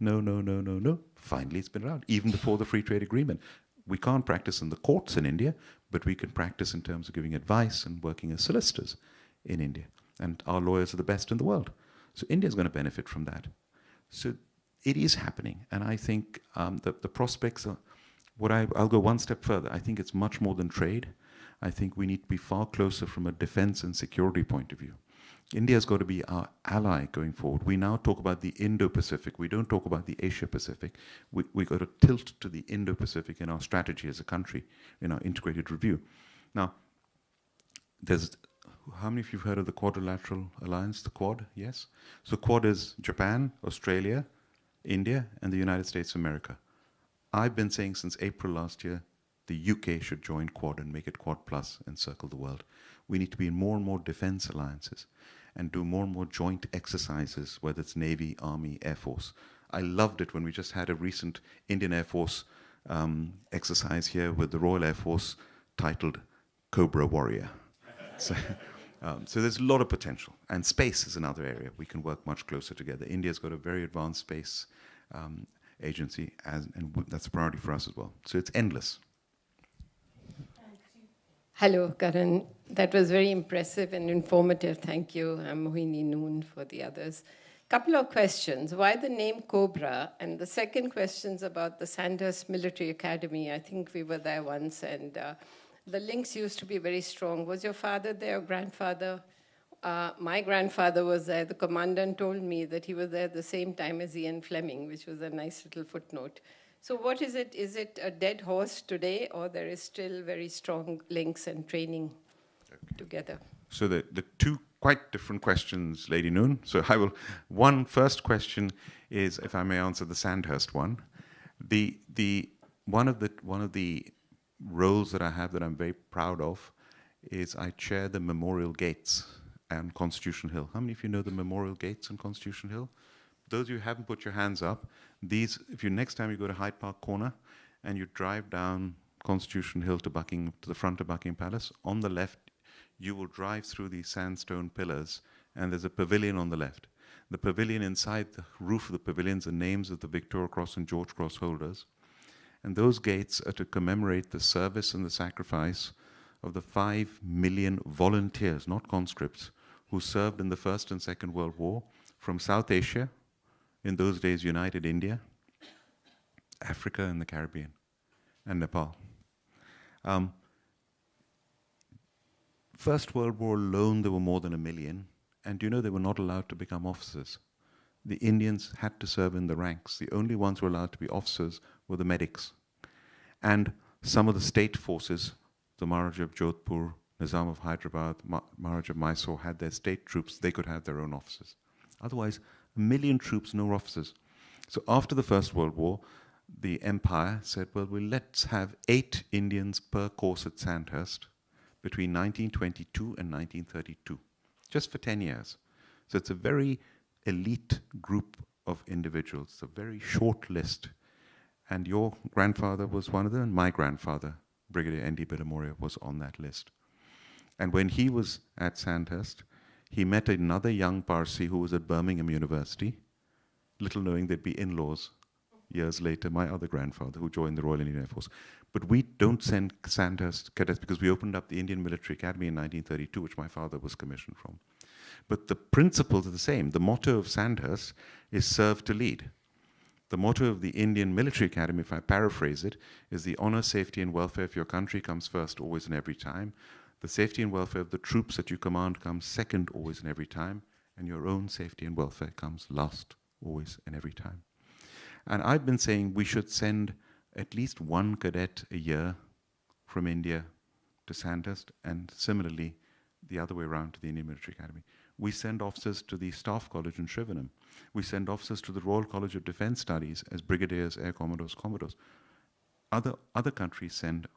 No, no, no, no, no. Finally, it's been allowed, even before the free trade agreement. We can't practice in the courts in India, but we can practice in terms of giving advice and working as solicitors in India. And our lawyers are the best in the world. So India is going to benefit from that. So it is happening. And I think that the prospects are, I'll go one step further. I think it's much more than trade. I think we need to be far closer from a defense and security point of view. India's got to be our ally going forward. We now talk about the Indo-Pacific. We don't talk about the Asia-Pacific. We got to tilt to the Indo-Pacific in our strategy as a country, in our integrated review. Now, how many of you have heard of the Quadrilateral Alliance, the Quad? Yes? So Quad is Japan, Australia, India, and the United States of America. I've been saying since April last year, the UK should join Quad and make it Quad Plus and circle the world. We need to be in more and more defense alliances and do more and more joint exercises, whether it's Navy, Army, Air Force. I loved it when we just had a recent Indian Air Force exercise here with the Royal Air Force titled Cobra Warrior. So there's a lot of potential. And space is another area. We can work much closer together. India's got a very advanced space agency, that's a priority for us as well. So it's endless. Hello, Karan. That was very impressive and informative. Thank you. I'm Mohini Noon for the others. Couple of questions. Why the name Cobra? And the second question's about the Sandhurst Military Academy. I think we were there once, and the links used to be very strong. Was your father there or grandfather? My grandfather was there. The commandant told me that he was there at the same time as Ian Fleming, which was a nice little footnote. So what is it? Is it a dead horse today, or there is still very strong links and training together? So the two quite different questions, Lady Noon. So first question is, if I may answer the Sandhurst one. One of the roles that I have that I'm very proud of is I chair the Memorial Gates and Constitution Hill. How many of you know the Memorial Gates and Constitution Hill? Those of you who haven't put your hands up, next time you go to Hyde Park Corner and you drive down Constitution Hill to the front of Buckingham Palace, on the left you will drive through these sandstone pillars, and there's a pavilion on the left. The pavilion, inside the roof of the pavilion, are names of the Victoria Cross and George Cross holders. And those gates are to commemorate the service and the sacrifice of the 5 million volunteers, not conscripts, who served in the First and Second World War from South Asia, in those days United India, Africa and the Caribbean, and Nepal. First World War alone, there were more than 1 million, and they were not allowed to become officers. The Indians had to serve in the ranks. The only ones who were allowed to be officers were the medics. And some of the state forces, the Maharaja of Jodhpur, Nizam of Hyderabad, Maharaja of Mysore, had their state troops. They could have their own officers. Otherwise, 1 million troops, no officers. So after the First World War, the empire said, well, let's have 8 Indians per course at Sandhurst between 1922 and 1932, just for 10 years. So it's a very elite group of individuals. It's a very short list. And your grandfather was one of them, and my grandfather, Brigadier N.D. Bilimoria, was on that list. And when he was at Sandhurst, he met another young Parsi who was at Birmingham University, little knowing they'd be in-laws years later, my other grandfather, who joined the Royal Indian Air Force. But we don't send Sandhurst cadets because we opened up the Indian Military Academy in 1932, which my father was commissioned from. But the principles are the same. The motto of Sandhurst is serve to lead. The motto of the Indian Military Academy, if I paraphrase it, is the honor, safety, and welfare of your country comes first, always and every time. The safety and welfare of the troops that you command comes second, always and every time. And your own safety and welfare comes last, always and every time. And I've been saying we should send at least 1 cadet a year from India to Sandhurst, and similarly, the other way around to the Indian Military Academy. We send officers to the Staff College in Shrivenham. We send officers to the Royal College of Defence Studies as brigadiers, air commodores, commodores. Other countries send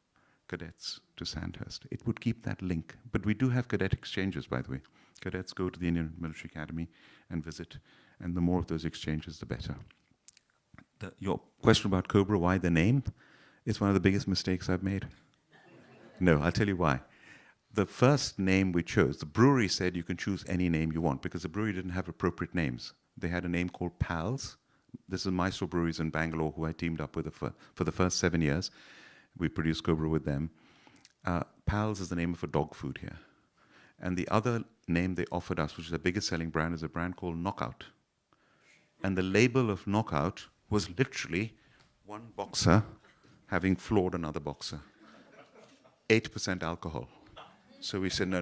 cadets to Sandhurst. It would keep that link. But we do have cadet exchanges, by the way. Cadets go to the Indian Military Academy and visit, and the more of those exchanges, the better. Your question about Cobra, why the name, is one of the biggest mistakes I've made. No, I'll tell you why. The first name we chose, the brewery said you can choose any name you want because the brewery didn't have appropriate names. They had a name called Pals. This is Mysore Breweries in Bangalore, who I teamed up with for the first 7 years. We produced Cobra with them. Pals is the name of a dog food here. And the other name they offered us, which is the biggest selling brand, is a brand called Knockout. And the label of Knockout was literally one boxer having floored another boxer. 8% alcohol. So we said, no,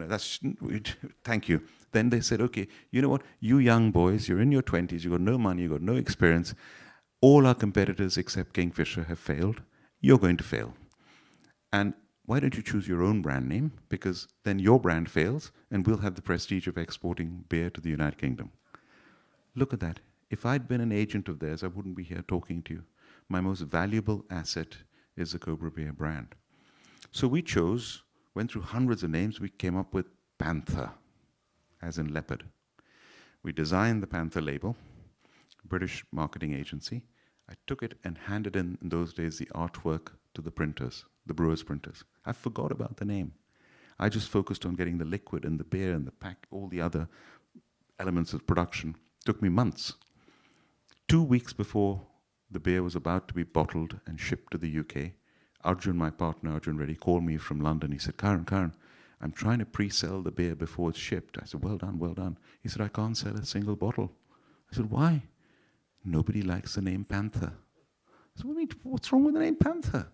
thank you. Then they said, okay, you know what? You young boys, you're in your 20s, you've got no money, you've got no experience. All our competitors except Kingfisher have failed. You're going to fail. And why don't you choose your own brand name? Because then your brand fails, and we'll have the prestige of exporting beer to the United Kingdom. Look at that. If I'd been an agent of theirs, I wouldn't be here talking to you. My most valuable asset is the Cobra Beer brand. So we went through hundreds of names, we came up with Panther, as in leopard. We designed the Panther label, British marketing agency. I took it and handed in those days, the artwork to the printers, the brewers' printers. I forgot about the name. I just focused on getting the liquid and the beer and the pack, all the other elements of production. It took me months. 2 weeks before The beer was about to be bottled and shipped to the UK. Arjun, my partner, Arjun Reddy, called me from London. He said, Karan, I'm trying to pre-sell the beer before it's shipped. I said, well done, well done. He said, I can't sell a single bottle. I said, why? Nobody likes the name Panther. I said, what's wrong with the name Panther?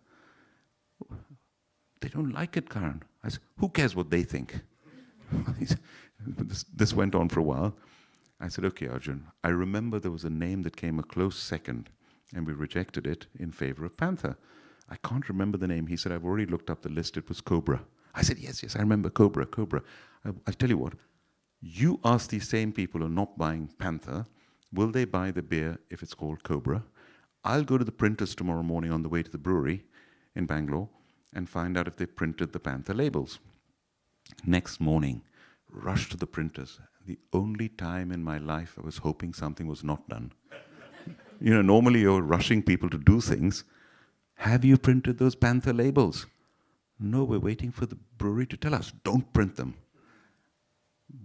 They don't like it, Karan. I said, who cares what they think? This went on for a while. I said, okay, Arjun, I remember there was a name that came a close second, and we rejected it in favor of Panther. I can't remember the name. He said, I've already looked up the list. It was Cobra. I said, yes, I remember Cobra. I tell you what, you ask these same people who are not buying Panther, will they buy the beer if it's called Cobra? I'll go to the printers tomorrow morning on the way to the brewery in Bangalore and find out if they printed the Panther labels. Next morning, rush to the printers. The only time in my life I was hoping something was not done. Normally you're rushing people to do things. Have you printed those Panther labels? No, we're waiting for the brewery to tell us. Don't print them.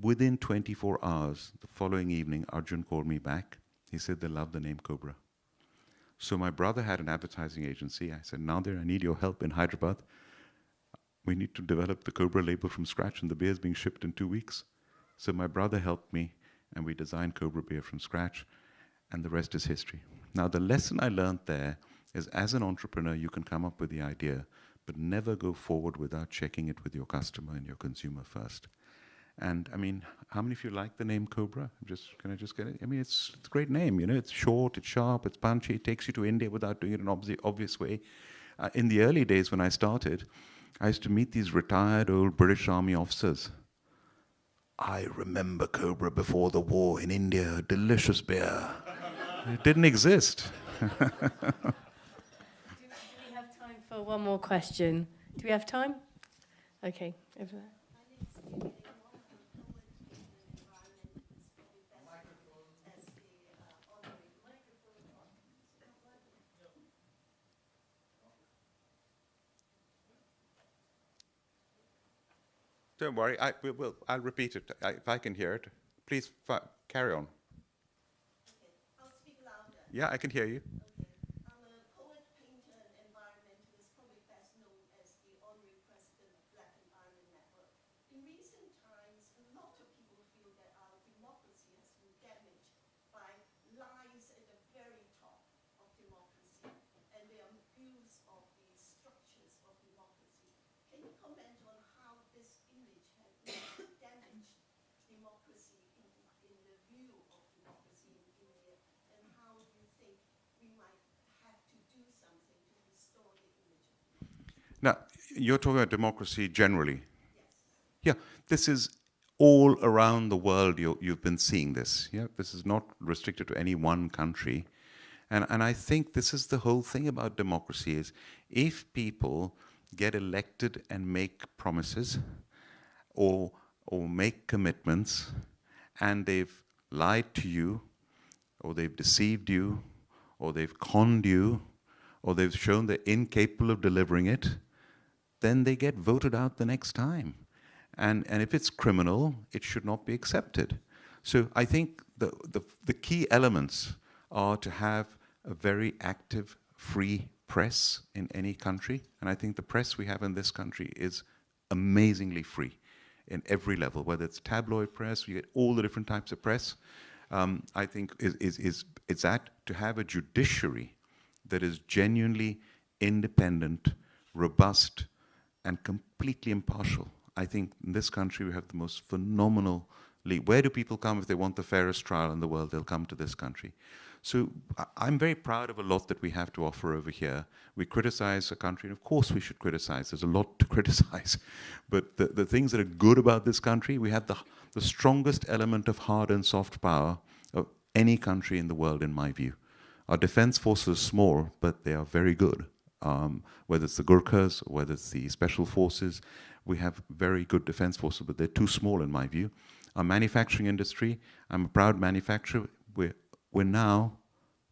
Within 24 hours, the following evening, Arjun called me back. He said they love the name Cobra. So my brother had an advertising agency. I said, Nadir, I need your help in Hyderabad. We need to develop the Cobra label from scratch, and the beer is being shipped in 2 weeks. So my brother helped me, and we designed Cobra beer from scratch, and the rest is history. Now, the lesson I learned there is, as an entrepreneur, you can come up with the idea, but never go forward without checking it with your customer and your consumer first. And I mean, how many of you like the name Cobra? Can I just get it? I mean, it's a great name, It's short, it's sharp, it's punchy. It takes you to India without doing it in an obvious way. In the early days when I started, I used to meet these retired old British Army officers. I remember Cobra before the war in India, delicious beer. It didn't exist. Do we have time for one more question? Do we have time? Okay, over there. Don't worry, I'll repeat it if I can hear it. Please carry on. Okay, I'll speak louder. Yeah, I can hear you. Okay. I'm a poet, painter, and environmentalist, probably best known as the honorary president of Black Environment Network. In recent times, a lot of people feel that our democracy has been damaged by lies at the very top of democracy and the abuse of the structures of democracy. Can you comment on how this image has damaged democracy in the view of democracy in India, and how do you think we might have to do something to restore the image of democracy? Now, you're talking about democracy generally. Yes. Yeah, this is all around the world. You've been seeing this. Yeah, this is not restricted to any one country, and I think this is the whole thing about democracy: is if people get elected and make promises, or make commitments, and they've lied to you, or they've deceived you, or they've conned you, or they've shown they're incapable of delivering it, then they get voted out the next time. And if it's criminal, it should not be accepted. So I think the key elements are to have a very active, free press in any country. And I think the press we have in this country is amazingly free in every level, whether it's tabloid press, you get all the different types of press. I think it's that to have a judiciary that is genuinely independent, robust, and completely impartial. I think in this country we have the most phenomenal league. Where do people come if they want the fairest trial in the world? They'll come to this country. So I'm very proud of a lot that we have to offer over here. We criticize a country, and of course we should criticize. There's a lot to criticize. But the things that are good about this country, we have the strongest element of hard and soft power of any country in the world, in my view. Our defense forces are small, but they are very good. Whether it's the Gurkhas, or whether it's the special forces, we have very good defense forces, but they're too small in my view. Our manufacturing industry, I'm a proud manufacturer. We're now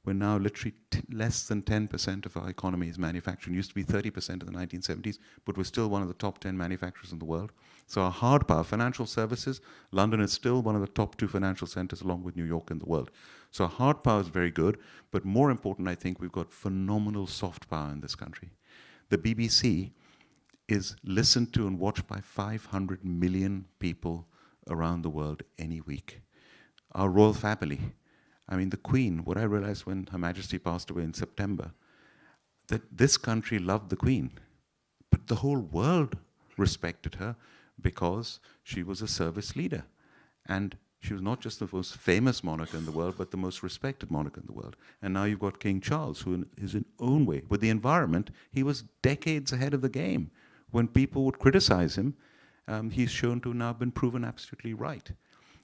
we're now literally less than 10% of our economy is manufacturing. It used to be 30% in the 1970s, but we're still one of the top 10 manufacturers in the world. So our hard power, financial services, London is still one of the top 2 financial centers along with New York in the world. So our hard power is very good, but more important, I think we've got phenomenal soft power in this country. The BBC is listened to and watched by 500 million people around the world any week. Our royal family, I mean the Queen, what I realized when Her Majesty passed away in September, that this country loved the Queen, but the whole world respected her because she was a service leader. And she was not just the most famous monarch in the world, but the most respected monarch in the world. And now you've got King Charles, who in his own way, with the environment, he was decades ahead of the game. When people would criticize him, he's shown to now been proven absolutely right.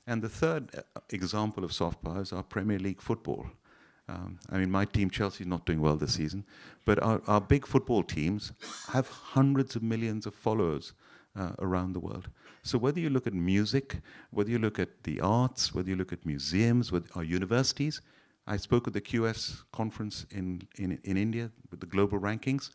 And the third example of soft power is our Premier League football. I mean, my team, Chelsea, is not doing well this season, but our big football teams have hundreds of millions of followers around the world. So whether you look at music, whether you look at the arts, whether you look at museums, with our universities, I spoke at the QS conference in India with the global rankings.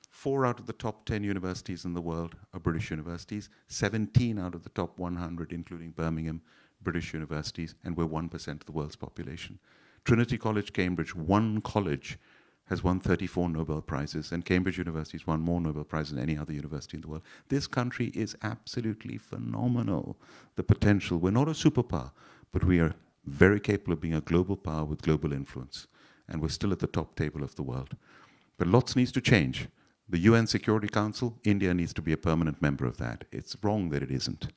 4 out of the top 10 universities in the world are British universities, 17 out of the top 100, including Birmingham, British universities, and we're 1% of the world's population. Trinity College, Cambridge, one college has won 34 Nobel Prizes, and Cambridge University has won more Nobel Prizes than any other university in the world. This country is absolutely phenomenal, the potential. We're not a superpower, but we are very capable of being a global power with global influence, and we're still at the top table of the world. But lots needs to change. The UN Security Council, India needs to be a permanent member of that. It's wrong that it isn't.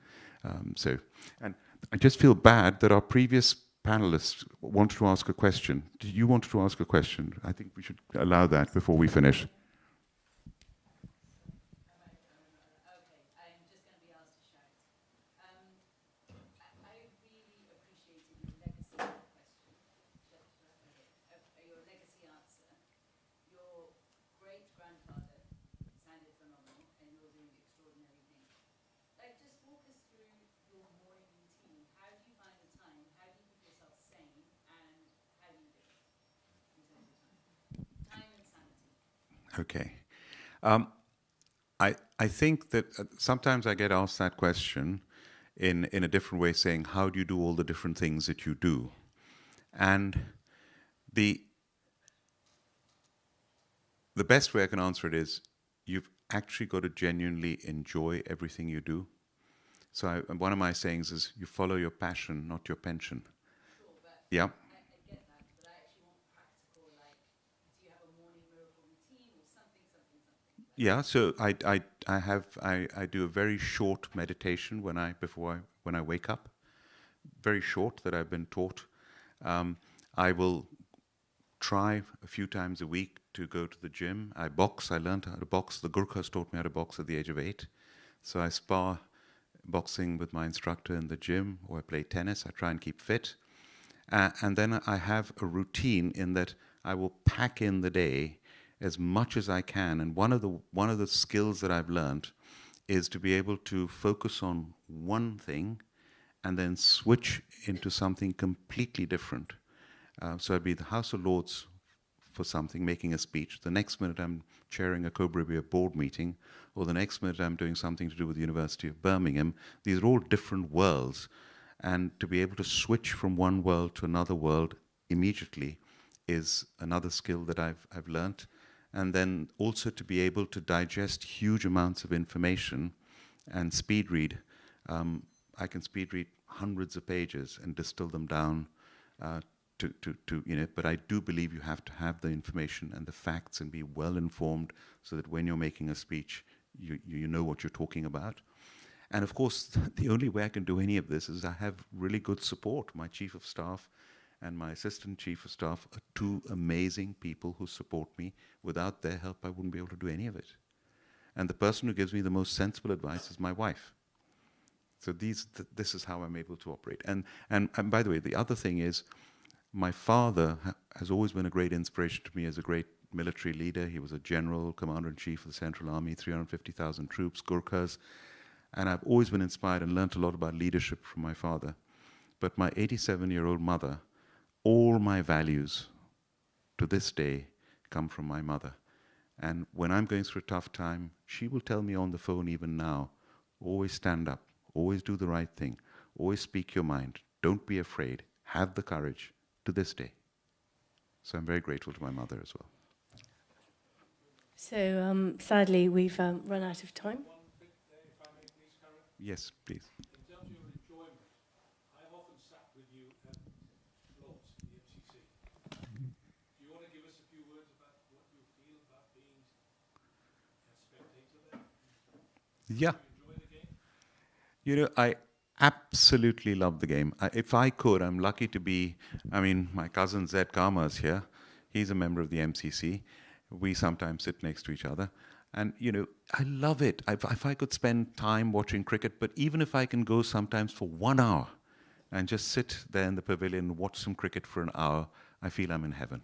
And I just feel bad that our previous panelists wanted to ask a question. Do you want to ask a question? I think we should allow that before we finish. Okay. I think that sometimes I get asked that question in a different way, saying, how do you do all the different things that you do? And the best way I can answer it is, you've actually got to genuinely enjoy everything you do. So one of my sayings is, you follow your passion, not your pension. Sure, yeah. Yeah, so I do a very short meditation when I wake up, very short, that I've been taught. I will try a few times a week to go to the gym. I box. I learned how to box. The Gurkhas taught me how to box at the age of 8. So I spar boxing with my instructor in the gym, or I play tennis. I try and keep fit. And then I have a routine in that I will pack in the day as much as I can. And one of the skills that I've learned is to be able to focus on one thing and then switch into something completely different. So I'd be the House of Lords for something, making a speech. The next minute I'm chairing a Cobra board meeting, or the next minute I'm doing something to do with the University of Birmingham. These are all different worlds. And to be able to switch from one world to another world immediately is another skill that I've learned. And then also to be able to digest huge amounts of information and speed read. I can speed read hundreds of pages and distill them down but I do believe you have to have the information and the facts and be well informed, so that when you're making a speech, you know what you're talking about. And of course, the only way I can do any of this is I have really good support. My chief of staff and my assistant chief of staff are 2 amazing people who support me. Without their help, I wouldn't be able to do any of it. And the person who gives me the most sensible advice is my wife. So this is how I'm able to operate. And by the way, the other thing is, my father has always been a great inspiration to me as a great military leader. He was a general, commander-in-chief of the Central Army, 350,000 troops, Gurkhas. And I've always been inspired and learnt a lot about leadership from my father. But my 87-year-old mother, all my values to this day come from my mother. And when I'm going through a tough time, she will tell me on the phone even now, always stand up, always do the right thing, always speak your mind, don't be afraid, have the courage, to this day. So I'm very grateful to my mother as well. So sadly, we've run out of time. Yes, please. In terms of your enjoyment, I've often sat with you at Lords, the MCC. Do you want to give us a few words about what you feel about being a spectator there? Yeah. Do you enjoy the game? You know, I absolutely love the game. If I could, I'm lucky to be, my cousin Zed Karma is here. He's a member of the MCC. We sometimes sit next to each other. And, I love it. If I could spend time watching cricket, but even if I can go sometimes for 1 hour and just sit there in the pavilion and watch some cricket for an hour, I feel I'm in heaven.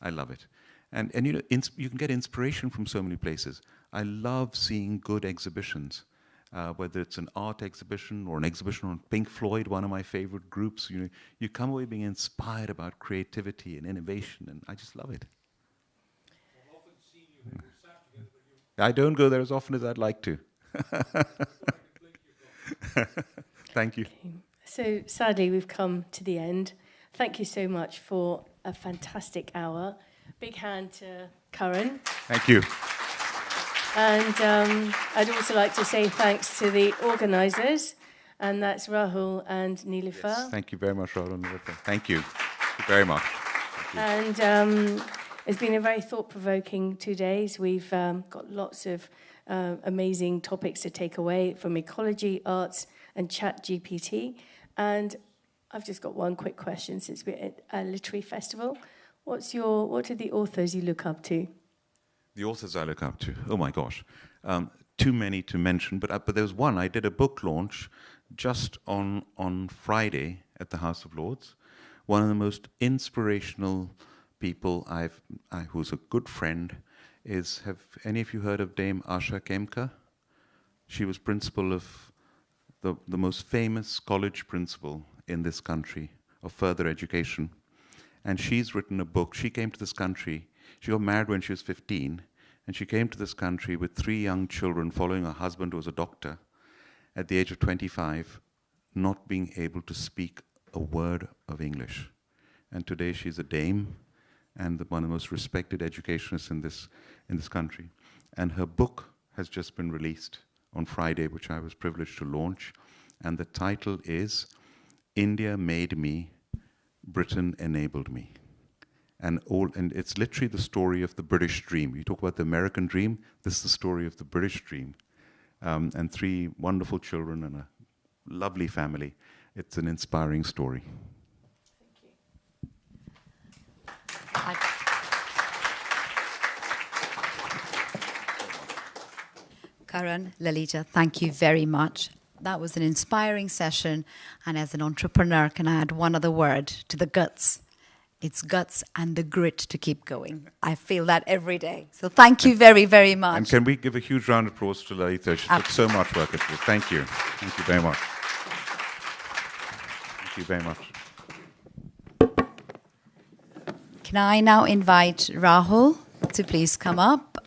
I love it. And you can get inspiration from so many places. I love seeing good exhibitions, whether it's an art exhibition or an exhibition on Pink Floyd, one of my favorite groups. You come away being inspired about creativity and innovation, and I just love it. I don't go there as often as I'd like to. Thank you. Okay. So sadly, we've come to the end. Thank you so much for a fantastic hour. Big hand to Karan. Thank you. And I'd also like to say thanks to the organisers, and that's Rahul and Nilofer. Yes, thank you very much, Rahul and Nilofer. Thank you very much. And it's been a very thought-provoking 2 days. We've got lots of amazing topics to take away from ecology, arts, and ChatGPT. And I've just got one quick question, since we're at a literary festival. What are the authors you look up to? The authors I look up to, oh my gosh, too many to mention. But there was one. I did a book launch just on Friday at the House of Lords. One of the most inspirational people who's a good friend is, have any of you heard of Dame Asha Kemker? She was principal of the most famous college principal in this country of further education. And she's written a book. She came to this country, she got married when she was 15, and she came to this country with 3 young children, following her husband who was a doctor, at the age of 25, not being able to speak a word of English. And today she's a dame, and one of the most respected educationists in this country. And her book has just been released on Friday, which I was privileged to launch. And the title is India Made Me, Britain Enabled Me. And it's literally the story of the British dream. You talk about the American dream, this is the story of the British dream. And 3 wonderful children and a lovely family. It's an inspiring story. Karan, Lalita, thank you very much. That was an inspiring session. And as an entrepreneur, can I add one other word to the guts? It's guts and the grit to keep going. I feel that every day. So thank you very, very much. And can we give a huge round of applause to Lalita? She put so much work into this. Thank you. Thank you very much. Thank you very much. Can I now invite Rahul to please come up?